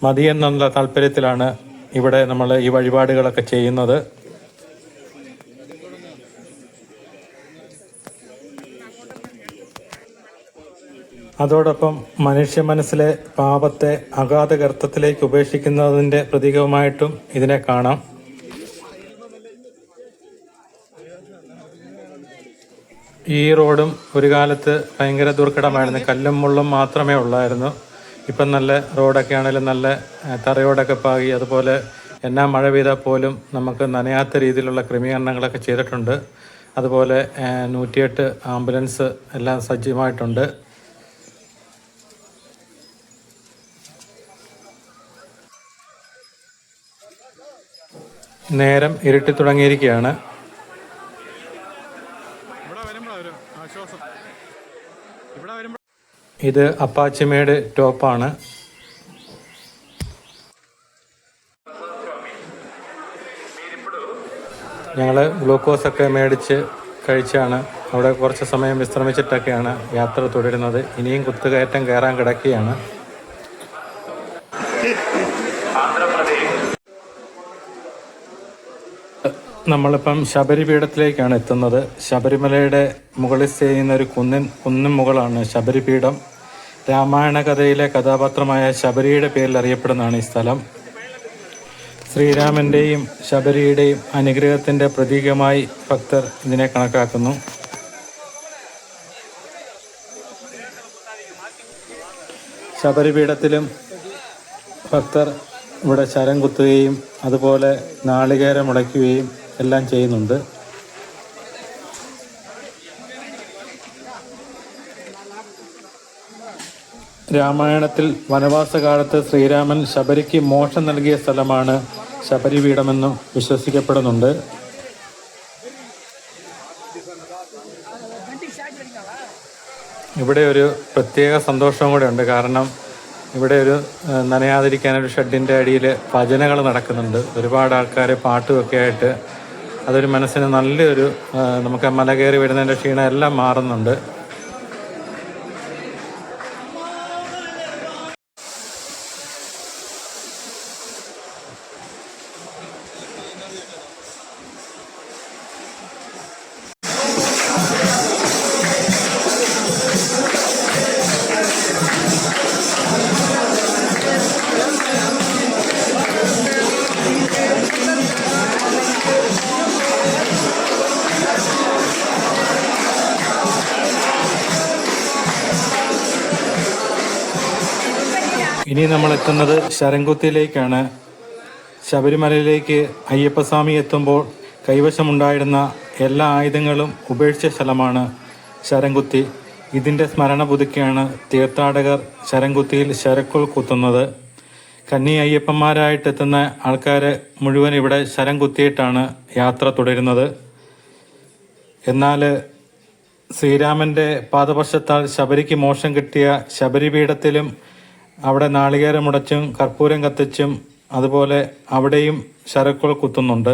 S1: മതിയെന്നുള്ള താല്പര്യത്തിലാണ് ഇവിടെ നമ്മൾ ഈ വഴിപാടുകളൊക്കെ ചെയ്യുന്നത്. അതോടൊപ്പം മനുഷ്യ മനസ്സിലെ പാപത്തെ അഗാധ ഗർത്തത്തിലേക്ക് ഉപേക്ഷിക്കുന്നതിൻ്റെ പ്രതീകമായിട്ടും ഇതിനെ കാണാം. ഈ റോഡും ഒരു കാലത്ത് ഭയങ്കര ദുർഘടമായിരുന്നു. കല്ലും മുള്ളും മാത്രമേ ഉള്ളായിരുന്നു. ഇപ്പം നല്ല റോഡൊക്കെ ആണെങ്കിലും നല്ല തറയോടൊക്കെ പാകി, അതുപോലെ എന്നാ മഴ പെയ്താൽ പോലും നമുക്ക് നനയാത്ത രീതിയിലുള്ള ക്രമീകരണങ്ങളൊക്കെ ചെയ്തിട്ടുണ്ട്. അതുപോലെ 108 ആംബുലൻസ് എല്ലാം സജ്ജമായിട്ടുണ്ട്. നേരം ഇരുട്ടി തുടങ്ങിയിരിക്കുകയാണ്. ഇത് അപ്പാച്ചിമേട് ടോപ്പാണ്. ഞങ്ങൾ ഗ്ലൂക്കോസൊക്കെ മേടിച്ച് കഴിച്ചാണ് അവിടെ കുറച്ച് സമയം വിശ്രമിച്ചിട്ടൊക്കെയാണ് യാത്ര തുടരുന്നത്. ഇനിയും കുത്തുകയറ്റം കയറാൻ കിടക്കുകയാണ്. നമ്മളിപ്പം ശബരിപീഠത്തിലേക്കാണ് എത്തുന്നത്. ശബരിമലയുടെ മുകളിൽ സ്ഥിതി ചെയ്യുന്ന ഒരു കുന്നിൻ മുകളാണ് ശബരിപീഠം. രാമായണ കഥയിലെ കഥാപാത്രമായ ശബരിയുടെ പേരിൽ അറിയപ്പെടുന്നതാണ് ഈ സ്ഥലം. ശ്രീരാമൻ്റെയും ശബരിയുടെയും അനുഗ്രഹത്തിൻ്റെ പ്രതീകമായി ഭക്തർ ഇതിനെ കണക്കാക്കുന്നു. ശബരിപീഠത്തിലും ഭക്തർ ഇവിടെ ശരം കുത്തുകയും അതുപോലെ നാളികേരം മുടയ്ക്കുകയും എല്ലാം ചെയ്യുന്നുണ്ട്. രാമായണത്തിൽ വനവാസകാലത്ത് ശ്രീരാമൻ ശബരിക്ക് മോക്ഷം നൽകിയ സ്ഥലമാണ് ശബരിപീഠമെന്നും വിശ്വസിക്കപ്പെടുന്നുണ്ട്. ഇവിടെ ഒരു പ്രത്യേക സന്തോഷവും കൂടെ ഉണ്ട്. കാരണം ഇവിടെ ഒരു നനയാതിരിക്കാനൊരു ഷെഡിൻ്റെ അടിയിൽ ഭജനകൾ നടക്കുന്നുണ്ട്. ഒരുപാട് ആൾക്കാർ പാട്ടുമൊക്കെ ആയിട്ട് അതൊരു മനസ്സിന് നല്ലൊരു നമുക്ക് മല കയറി വരുന്നതിൻ്റെ ക്ഷീണം എല്ലാം മാറുന്നുണ്ട്. ഇനി നമ്മൾ എത്തുന്നത് ശരംകുത്തിയിലേക്കാണ്. ശബരിമലയിലേക്ക് അയ്യപ്പസ്വാമി എത്തുമ്പോൾ കൈവശമുണ്ടായിരുന്ന എല്ലാ ആയുധങ്ങളും ഉപേക്ഷിച്ച സ്ഥലമാണ് ശരംകുത്തി. ഇതിൻ്റെ സ്മരണ പുതുക്കിയാണ് തീർത്ഥാടകർ ശരംകുത്തിയിൽ ശരക്കുൾ കുത്തുന്നത്. കന്നി അയ്യപ്പന്മാരായിട്ടെത്തുന്ന ആൾക്കാർ മുഴുവൻ ഇവിടെ ശരം കുത്തിയിട്ടാണ് യാത്ര തുടരുന്നത്. എന്നാൽ ശ്രീരാമൻ്റെ പാദപർശത്താൽ ശബരിക്ക് മോക്ഷം കിട്ടിയ ശബരിപീഠത്തിലും അവിടെ നാളികേരമുടച്ചും കർപ്പൂരം കത്തിച്ചും അതുപോലെ അവിടെയും ശരക്കുൾ കുത്തുന്നുണ്ട്.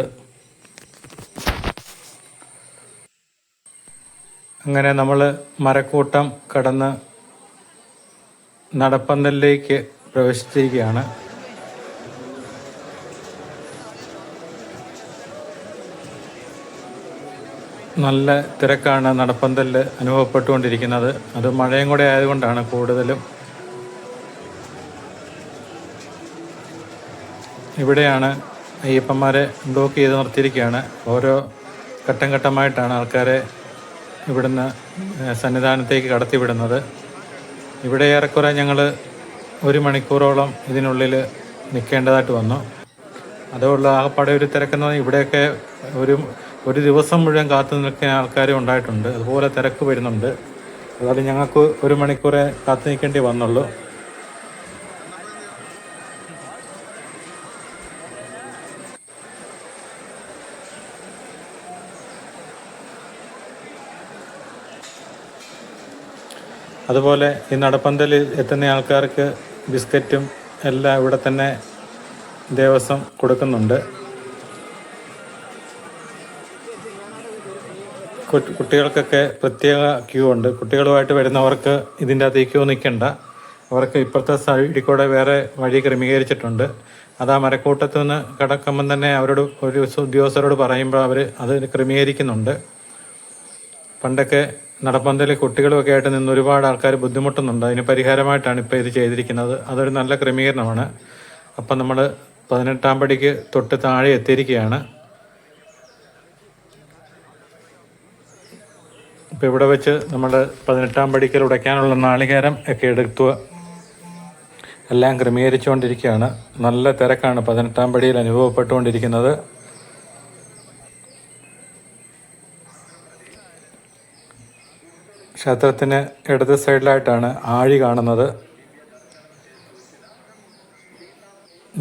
S1: അങ്ങനെ നമ്മൾ മരക്കൂട്ടം കടന്ന് നടപ്പന്തലിലേക്ക് പ്രവേശിച്ചിരിക്കുകയാണ്. നല്ല തിരക്കാണ് നടപ്പന്തലിൽ അനുഭവപ്പെട്ടുകൊണ്ടിരിക്കുന്നത്. അത് മഴയും കൂടെ ആയതുകൊണ്ടാണ് കൂടുതലും. ഇവിടെയാണ് അയ്യപ്പന്മാരെ ബ്ലോക്ക് ചെയ്ത് നിർത്തിയിരിക്കുകയാണ്. ഓരോ ഘട്ടം ഘട്ടമായിട്ടാണ് ആൾക്കാരെ ഇവിടുന്ന് സന്നിധാനത്തേക്ക് കടത്തിവിടുന്നത്. ഇവിടെ ഏറെക്കുറെ ഞങ്ങൾ 1 മണിക്കൂറോളം ഇതിനുള്ളിൽ നിൽക്കേണ്ടതായിട്ട് വന്നു. അതുകൊണ്ട് ആകപ്പാടെ ഒരു തിരക്കെന്ന് പറഞ്ഞാൽ ഇവിടെയൊക്കെ ഒരു ദിവസം മുഴുവൻ കാത്തു നിൽക്കുന്ന ആൾക്കാരും ഉണ്ടായിട്ടുണ്ട്. അതുപോലെ തിരക്ക് വരുന്നുണ്ട്. അതുപോലെ ഞങ്ങൾക്ക് 1 മണിക്കൂറേ കാത്തു നിൽക്കേണ്ടി വന്നുള്ളൂ. അതുപോലെ ഈ നടപ്പന്തലിൽ എത്തുന്ന ആൾക്കാർക്ക് ബിസ്ക്കറ്റും എല്ലാം ഇവിടെ തന്നെ ദേവസ്വം കൊടുക്കുന്നുണ്ട്. കുട്ടികൾക്കൊക്കെ പ്രത്യേക ക്യൂ ഉണ്ട്. കുട്ടികളുമായിട്ട് വരുന്നവർക്ക് ഇതിൻ്റെ അകത്ത് ക്യൂ നിൽക്കണ്ട. അവർക്ക് ഇപ്പുറത്തെ സൈഡിൽ കൂടെ വേറെ വഴി ക്രമീകരിച്ചിട്ടുണ്ട്. അത് ആ മരക്കൂട്ടത്തു നിന്ന് കടക്കുമ്പം തന്നെ അവരോട് ഒരു ഉദ്യോഗസ്ഥരോട് പറയുമ്പോൾ അവർ അത് ക്രമീകരിക്കുന്നുണ്ട്. പണ്ടൊക്കെ നടപ്പന്തലിൽ കുട്ടികളുമൊക്കെ ആയിട്ട് നിന്ന് ഒരുപാട് ആൾക്കാർ ബുദ്ധിമുട്ടുന്നുണ്ട്. അതിന് പരിഹാരമായിട്ടാണ് ഇപ്പോൾ ഇത് ചെയ്തിരിക്കുന്നത്. അതൊരു നല്ല ക്രമീകരണമാണ്. അപ്പം നമ്മൾ 18-ാം പടിക്ക് തൊട്ട് താഴെ എത്തിയിരിക്കുകയാണ്. ഇപ്പോൾ ഇവിടെ വെച്ച് നമ്മൾ 18-ാം പടിക്കൽ ഉടയ്ക്കാനുള്ള നാളികേരം ഒക്കെ എടുത്തു എല്ലാം ക്രമീകരിച്ചുകൊണ്ടിരിക്കുകയാണ്. നല്ല തിരക്കാണ് 18-ാം പടിയിൽ അനുഭവപ്പെട്ടുകൊണ്ടിരിക്കുന്നത്. ക്ഷേത്രത്തിന് ഇടത് സൈഡിലായിട്ടാണ് ആഴി കാണുന്നത്.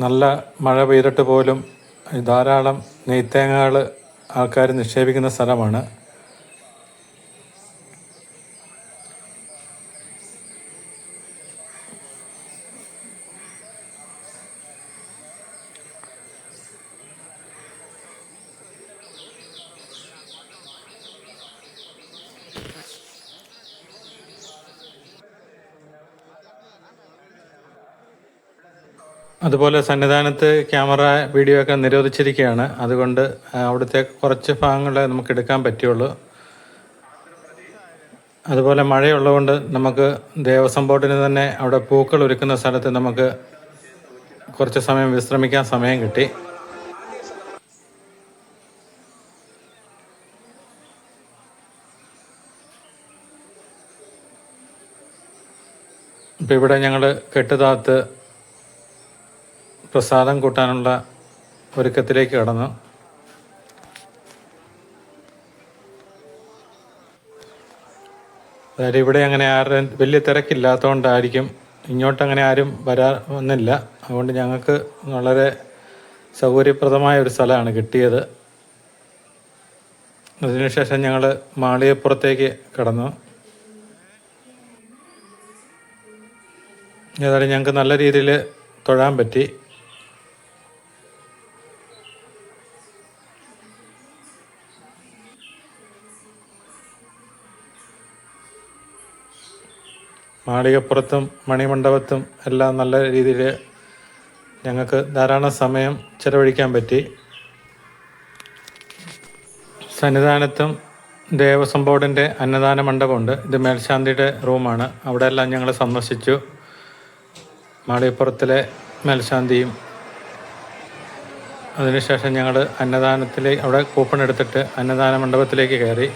S1: നല്ല മഴ പെയ്തിട്ട് പോലും ധാരാളം നെയ്ത്തേങ്ങകൾ ആൾക്കാർ നിക്ഷേപിക്കുന്ന സ്ഥലമാണ്. അതുപോലെ സന്നിധാനത്ത് ക്യാമറ വീഡിയോ ഒക്കെ നിരോധിച്ചിരിക്കുകയാണ്. അതുകൊണ്ട് അവിടുത്തെ കുറച്ച് ഭാഗങ്ങളെ നമുക്ക് എടുക്കാൻ പറ്റുള്ളൂ. അതുപോലെ മഴയുള്ളതുകൊണ്ട് നമുക്ക് ദേവസ്വം ബോർഡിന് തന്നെ അവിടെ പൂക്കൾ ഒരുക്കുന്ന സ്ഥലത്ത് നമുക്ക് കുറച്ച് സമയം വിശ്രമിക്കാൻ സമയം കിട്ടി. ഇപ്പം ഇവിടെ ഞങ്ങൾ കെട്ടുതാത്ത് പ്രസാദം കൂട്ടാനുള്ള ഒരുക്കത്തിലേക്ക് കടന്നു. അതായത് ഇവിടെ അങ്ങനെ ആരും വലിയ തിരക്കില്ലാത്തതുകൊണ്ടായിരിക്കും ഇങ്ങോട്ടങ്ങനെ ആരും വന്നില്ല. അതുകൊണ്ട് ഞങ്ങൾക്ക് വളരെ സൗകര്യപ്രദമായ ഒരു സ്ഥലമാണ് കിട്ടിയത്. അതിനുശേഷം ഞങ്ങൾ മാളികപ്പുറത്തേക്ക് കടന്നു. ഏതായാലും ഞങ്ങൾക്ക് നല്ല രീതിയിൽ തൊഴാൻ പറ്റി. മാളികപ്പുറത്തും മണിമണ്ഡപത്തും എല്ലാം നല്ല രീതിയിൽ ഞങ്ങൾക്ക് ധാരാളം സമയം ചെലവഴിക്കാൻ പറ്റി. സന്നിധാനത്തും ദേവസ്വം ബോർഡിൻ്റെ അന്നദാന മണ്ഡപമുണ്ട്. ഇത് മേൽശാന്തിയുടെ റൂമാണ്. അവിടെ എല്ലാം ഞങ്ങൾ സന്ദർശിച്ചു. മാളികപ്പുറത്തിലെ മേൽശാന്തിയും അതിനുശേഷം ഞങ്ങൾ അവിടെ കൂപ്പൺ എടുത്തിട്ട് അന്നദാന മണ്ഡപത്തിലേക്ക് കയറി.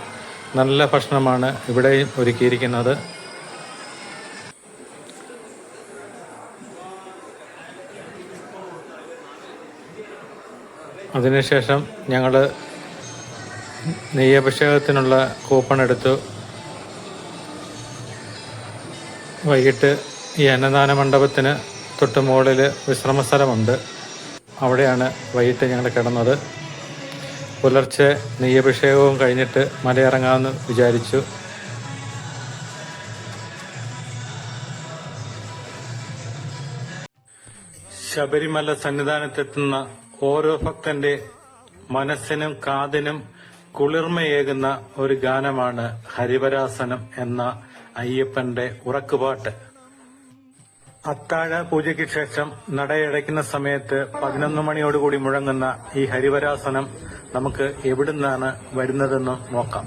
S1: നല്ല ഭക്ഷണമാണ് ഇവിടെയും ഒരുക്കിയിരിക്കുന്നത്. അതിനുശേഷം ഞങ്ങൾ നെയ്യഭിഷേകത്തിനുള്ള കൂപ്പൺ എടുത്തു. വൈകിട്ട് ഈ അന്നദാന മണ്ഡപത്തിന് തൊട്ട് മുകളിൽ വിശ്രമ സ്ഥലമുണ്ട്. അവിടെയാണ് വൈകിട്ട് ഞങ്ങൾ കിടന്നത്. പുലർച്ചെ നെയ്യഭിഷേകവും കഴിഞ്ഞിട്ട് മലയിറങ്ങാമെന്ന് വിചാരിച്ചു. ശബരിമല സന്നിധാനത്തെത്തുന്ന ഓരോ ഭക്തന്റെ മനസ്സിനും കാതിനും കുളിർമയേകുന്ന ഒരു ഗാനമാണ് ഹരിവരാസനം എന്ന അയ്യപ്പന്റെ ഉറക്കുപാട്ട്. അത്താഴ പൂജയ്ക്ക് ശേഷം നടയടയ്ക്കുന്ന സമയത്ത് 11 മണിയോടുകൂടി മുഴങ്ങുന്ന ഈ ഹരിവരാസനം നമുക്ക് എവിടുന്നാണ് വരുന്നതെന്ന് നോക്കാം.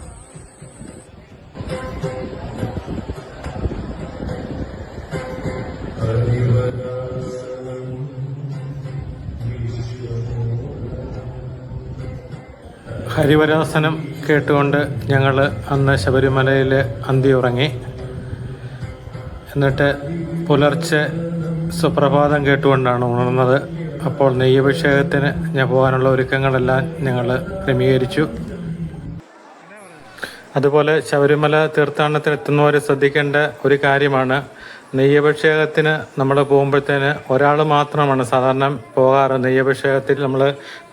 S1: ഹരിവരാസനം കേട്ടുകൊണ്ട് ഞങ്ങൾ അന്ന് ശബരിമലയിൽ അന്തി ഉറങ്ങി. എന്നിട്ട് പുലർച്ചെ സുപ്രഭാതം കേട്ടുകൊണ്ടാണ് ഉണർന്നത്. അപ്പോൾ നെയ്യഭിഷേകത്തിന് പോകാനുള്ള ഒരുക്കങ്ങളെല്ലാം ഞങ്ങൾ ക്രമീകരിച്ചു. അതുപോലെ ശബരിമല തീർത്ഥാടനത്തിന് എത്തുന്നവർ ശ്രദ്ധിക്കേണ്ട ഒരു കാര്യമാണ്, നെയ്യഭിഷേകത്തിന് നമ്മൾ പോകുമ്പോഴത്തേന് ഒരാൾ മാത്രമാണ് സാധാരണ പോകാറ്. നെയ്യഭിഷേകത്തിൽ നമ്മൾ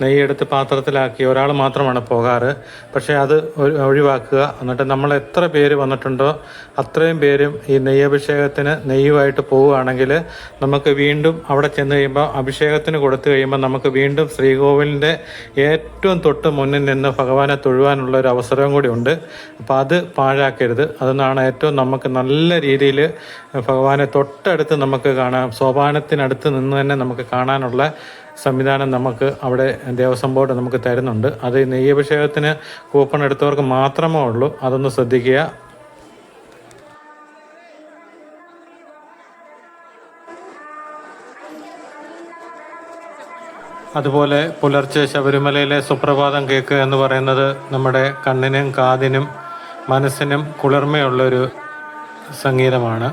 S1: നെയ്യെടുത്ത് പാത്രത്തിലാക്കി ഒരാൾ മാത്രമാണ് പോകാറ്. പക്ഷേ അത് ഒഴിവാക്കുക. എന്നിട്ട് നമ്മൾ എത്ര പേര് വന്നിട്ടുണ്ടോ അത്രയും പേരും ഈ നെയ്യഭിഷേകത്തിന് നെയ്യുമായിട്ട് പോവുകയാണെങ്കിൽ നമുക്ക് വീണ്ടും അവിടെ ചെന്ന് കഴിയുമ്പോൾ അഭിഷേകത്തിന് കൊടുത്തു കഴിയുമ്പോൾ നമുക്ക് വീണ്ടും ശ്രീകോവിലിൻ്റെ ഏറ്റവും തൊട്ട് മുന്നിൽ നിന്ന് ഭഗവാനെ തൊഴുവാനുള്ള ഒരു അവസരവും കൂടി ഉണ്ട്. അപ്പോൾ അത് പാഴാക്കരുത്. അതെന്നാണ് ഏറ്റവും നമുക്ക് നല്ല രീതിയിൽ ഭഗവാനെ തൊട്ടടുത്ത് നമുക്ക് കാണാം. സോപാനത്തിനടുത്ത് നിന്ന് തന്നെ നമുക്ക് കാണാനുള്ള സംവിധാനം നമുക്ക് അവിടെ ദേവസ്വം ബോർഡ് നമുക്ക് തരുന്നുണ്ട്. അത് നെയ്യഭിഷേകത്തിന് കൂപ്പൺ എടുത്തവർക്ക് മാത്രമേ ഉള്ളൂ. അതൊന്ന് ശ്രദ്ധിക്കുക. അതുപോലെ പുലർച്ചെ ശബരിമലയിലെ സുപ്രഭാതം കേക്ക് എന്ന് പറയുന്നത് നമ്മുടെ കണ്ണിനും കാതിനും മനസ്സിനും കുളിർമയുള്ളൊരു സംഗീതമാണ്.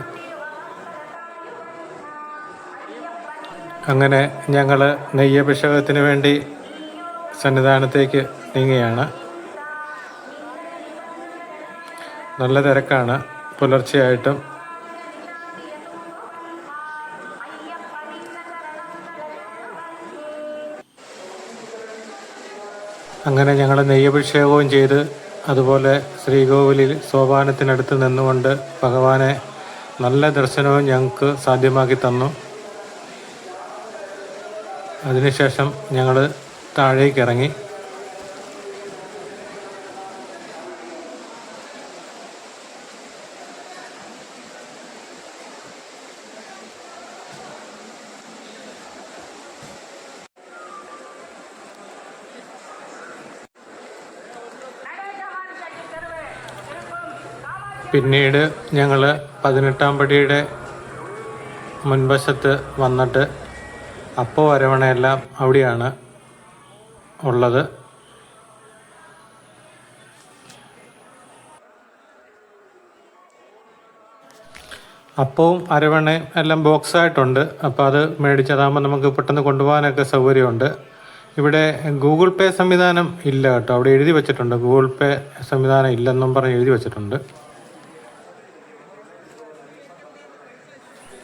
S1: അങ്ങനെ ഞങ്ങൾ നെയ്യഭിഷേകത്തിന് വേണ്ടി സന്നിധാനത്തേക്ക് നീങ്ങുകയാണ്. നല്ല തിരക്കാണ് പുലർച്ചെയായിട്ടും. അങ്ങനെ ഞങ്ങൾ നെയ്യഭിഷേകവും ചെയ്ത് അതുപോലെ ശ്രീകോവിലിൽ സോപാനത്തിനടുത്ത് നിന്നുകൊണ്ട് ഭഗവാനെ നല്ല ദർശനവും ഞങ്ങൾക്ക് സാധ്യമാക്കി തന്നു. അതിനുശേഷം ഞങ്ങൾ താഴേക്ക് ഇറങ്ങി. പിന്നീട് ഞങ്ങൾ 18-ാം പടിയുടെ മുൻവശത്ത് വന്നിട്ട് അപ്പോൾ അരവണയെല്ലാം അവിടെയാണ് ഉള്ളത്. അപ്പവും അരവണയും എല്ലാം ബോക്സായിട്ടുണ്ട്. അപ്പോൾ അത് മേടിച്ചതാകുമ്പോൾ നമുക്ക് പെട്ടെന്ന് കൊണ്ടുപോകാനൊക്കെ സൗകര്യമുണ്ട്. ഇവിടെ ഗൂഗിൾ പേ സംവിധാനം ഇല്ല കേട്ടോ. അവിടെ എഴുതി വെച്ചിട്ടുണ്ട് ഗൂഗിൾ പേ സംവിധാനം ഇല്ലെന്നും പറഞ്ഞ് എഴുതി വെച്ചിട്ടുണ്ട്.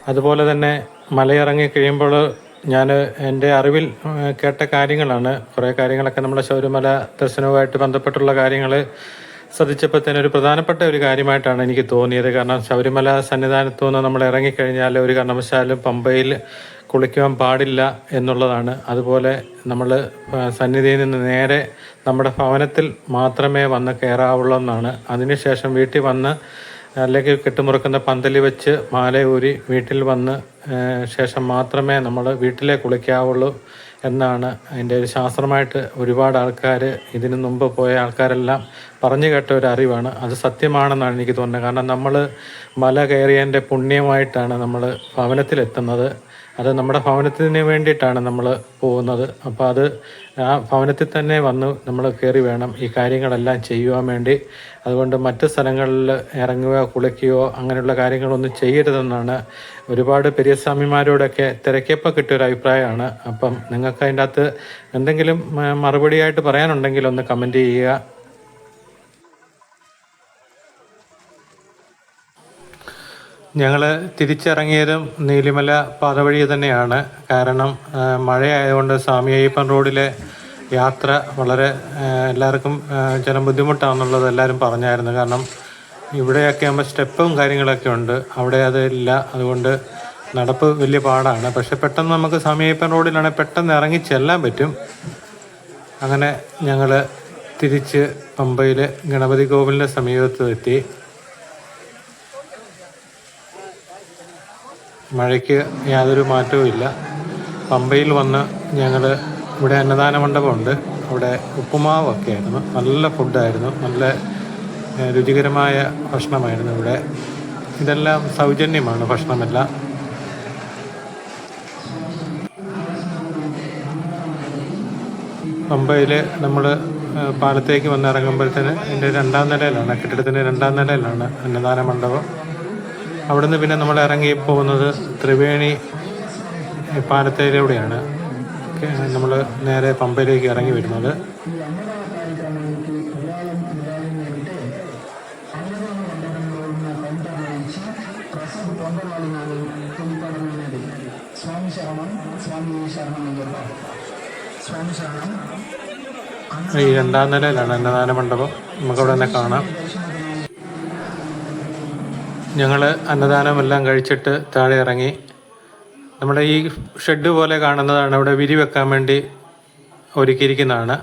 S1: അതുപോലെ തന്നെ മലയിറങ്ങി കഴിയുമ്പോൾ ഞാൻ എൻ്റെ അറിവിൽ കേട്ട കാര്യങ്ങളാണ്. കുറേ കാര്യങ്ങളൊക്കെ നമ്മുടെ ശബരിമല ദർശനവുമായിട്ട് ബന്ധപ്പെട്ടുള്ള കാര്യങ്ങൾ ശ്രദ്ധിച്ചപ്പോൾ തന്നെ ഒരു പ്രധാനപ്പെട്ട ഒരു കാര്യമായിട്ടാണ് എനിക്ക് തോന്നിയത്. കാരണം ശബരിമല സന്നിധാനത്തു നിന്ന് നമ്മൾ ഇറങ്ങിക്കഴിഞ്ഞാൽ ഒരു കാരണവശാലും പമ്പയിൽ കുളിക്കുവാൻ പാടില്ല എന്നുള്ളതാണ്. അതുപോലെ നമ്മൾ സന്നിധിയിൽ നിന്ന് നേരെ നമ്മുടെ ഭവനത്തിൽ മാത്രമേ വന്ന് കയറാവുള്ളൂ എന്നാണ്. അതിനുശേഷം വീട്ടിൽ വന്ന് അല്ലെങ്കിൽ കെട്ടുമുറുക്കുന്ന പന്തൽ വെച്ച് മാല ഊരി വീട്ടിൽ വന്ന് ശേഷം മാത്രമേ നമ്മൾ വീട്ടിലെ കുളിക്കാവുള്ളൂ എന്നാണ് അതിൻ്റെ ഒരു ശാസ്ത്രമായിട്ട് ഒരുപാട് ആൾക്കാർ ഇതിനു മുമ്പ് പോയ ആൾക്കാരെല്ലാം പറഞ്ഞു കേട്ട ഒരു അറിവാണ്. അത് സത്യമാണെന്നാണ് എനിക്ക് തോന്നുന്നത്. കാരണം നമ്മൾ മല കയറിയതിൻ്റെ പുണ്യമായിട്ടാണ് നമ്മൾ ഭവനത്തിലെത്തുന്നത്. അത് നമ്മുടെ ഭവനത്തിന് വേണ്ടിയിട്ടാണ് നമ്മൾ പോകുന്നത്. അപ്പോൾ അത് ആ ഭവനത്തിൽ തന്നെ വന്ന് നമ്മൾ കയറി വേണം ഈ കാര്യങ്ങളെല്ലാം ചെയ്യുവാൻ വേണ്ടി. അതുകൊണ്ട് മറ്റ് സ്ഥലങ്ങളിൽ ഇറങ്ങുകയോ കുളിക്കുകയോ അങ്ങനെയുള്ള കാര്യങ്ങളൊന്നും ചെയ്യരുതെന്നാണ് ഒരുപാട് പെരിയസ്വാമിമാരോടൊക്കെ തിരക്കിയപ്പോൾ കിട്ടിയൊരു അഭിപ്രായമാണ്. അപ്പം നിങ്ങൾക്ക് അതിൻ്റെ അകത്ത് എന്തെങ്കിലും മറുപടിയായിട്ട് പറയാനുണ്ടെങ്കിൽ ഒന്ന് കമൻറ്റ് ചെയ്യുക. ഞങ്ങൾ തിരിച്ചിറങ്ങിയതും നീലിമല പാത വഴി തന്നെയാണ്. കാരണം മഴയായതുകൊണ്ട് സ്വാമി അയ്യപ്പൻ റോഡിലെ യാത്ര വളരെ എല്ലാവർക്കും ചില ബുദ്ധിമുട്ടാണെന്നുള്ളത് എല്ലാവരും പറഞ്ഞായിരുന്നു. കാരണം ഇവിടെയൊക്കെ ആകുമ്പോൾ സ്റ്റെപ്പും കാര്യങ്ങളൊക്കെ ഉണ്ട്, അവിടെ അതില്ല. അതുകൊണ്ട് നടപ്പ് വലിയ പാടാണ്. പക്ഷെ പെട്ടെന്ന് നമുക്ക് സ്വാമി അയ്യപ്പൻ റോഡിലാണെങ്കിൽ പെട്ടെന്ന് ഇറങ്ങി ചെല്ലാൻ പറ്റും. അങ്ങനെ ഞങ്ങൾ തിരിച്ച് പമ്പയിൽ ഗണപതി കോവിലിൻ്റെ സമീപത്ത് എത്തി. മഴയ്ക്ക് യാതൊരു മാറ്റവും ഇല്ല. പമ്പയിൽ വന്ന് ഞങ്ങൾ ഇവിടെ അന്നദാന മണ്ഡപമുണ്ട്, അവിടെ ഉപ്പുമാവൊക്കെ ആയിരുന്നു. നല്ല ഫുഡായിരുന്നു, നല്ല രുചികരമായ ഭക്ഷണമായിരുന്നു ഇവിടെ. ഇതെല്ലാം സൗജന്യമാണ് ഭക്ഷണമെല്ലാം. പമ്പയിൽ നമ്മൾ പാലത്തേക്ക് വന്നിറങ്ങുമ്പോഴത്തേന് എൻ്റെ രണ്ടാം നിലയിലാണ്, കെട്ടിടത്തിൻ്റെ രണ്ടാം നിലയിലാണ് അന്നദാന മണ്ഡപം. അവിടുന്ന് പിന്നെ നമ്മൾ ഇറങ്ങി പോകുന്നത് ത്രിവേണി പാലത്തിലൂടെയാണ് നമ്മൾ നേരെ പമ്പയിലേക്ക് ഇറങ്ങി വരുന്നത്. ഈ രണ്ടാം നിലയിലാണ് അന്നദാന മണ്ഡപം, നമുക്കവിടെ തന്നെ കാണാം. ഞങ്ങൾ അന്നദാനമെല്ലാം കഴിച്ചിട്ട് താഴെ ഇറങ്ങി. നമ്മുടെ ഈ ഷെഡ് പോലെ കാണുന്നതാണ്, അവിടെ വിരി വെക്കാൻ വേണ്ടി ഒരുക്കിയിരിക്കുന്നതാണ്.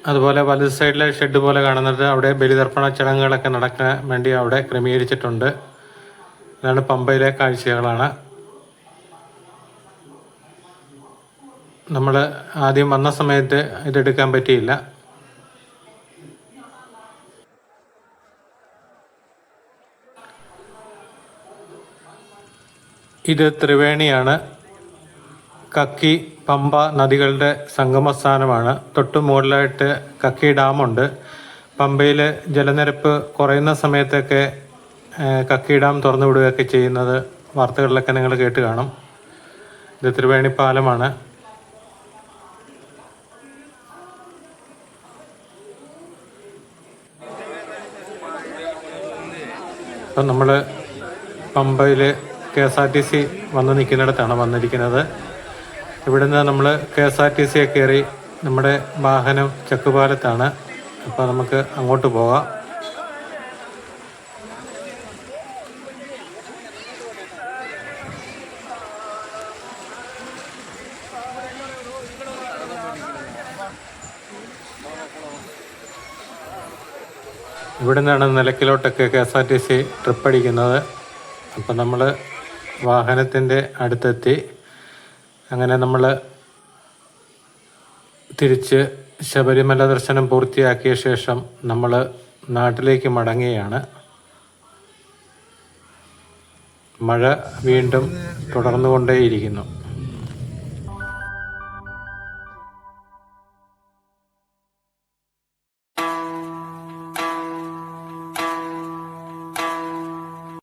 S1: അതുപോലെ വലത് സൈഡിലെ ഷെഡ് പോലെ കാണുന്നത് അവിടെ ബലിതർപ്പണ ചടങ്ങുകളൊക്കെ നടക്കാൻ വേണ്ടി അവിടെ ക്രമീകരിച്ചിട്ടുണ്ട്. ഇതാണ് പമ്പയിലെ കാഴ്ചകളാണ്. നമ്മൾ ആദ്യം വന്ന സമയത്ത് ഇതെടുക്കാൻ പറ്റിയില്ല. ഇത് ത്രിവേണിയാണ്. കക്കി പമ്പ നദികളുടെ സംഗമസ്ഥാനമാണ്. തൊട്ടു മുകളിലായിട്ട് കക്കി ഡാമുണ്ട്. പമ്പയിൽ ജലനിരപ്പ് കുറയുന്ന സമയത്തൊക്കെ കക്കി ഡാം തുറന്നു വിടുകയൊക്കെ ചെയ്യുന്നത് വാർത്തകളിലൊക്കെ നിങ്ങൾ കേട്ട് കാണും. ഇത് ത്രിവേണി പാലമാണ്. അപ്പം നമ്മൾ പമ്പയിൽ KSRTC വന്ന് നിൽക്കുന്നിടത്താണ് വന്നിരിക്കുന്നത്. ഇവിടുന്ന് നമ്മൾ KSRTC കയറി നമ്മുടെ വാഹനം ചെക്കുപാലത്താണ്. അപ്പോൾ നമുക്ക് അങ്ങോട്ട് പോകാം. ഇവിടെ നിന്നാണ് നിലയ്ക്കലോട്ടൊക്കെ KSRTC ട്രിപ്പ് അടിക്കുന്നത്. അപ്പം നമ്മൾ വാഹനത്തിൻ്റെ അടുത്തെത്തി. അങ്ങനെ നമ്മൾ തിരിച്ച് ശബരിമല ദർശനം പൂർത്തിയാക്കിയ ശേഷം നമ്മൾ നാട്ടിലേക്ക് മടങ്ങുകയാണ്. മഴ വീണ്ടും തുടർന്നുകൊണ്ടേയിരിക്കുന്നു.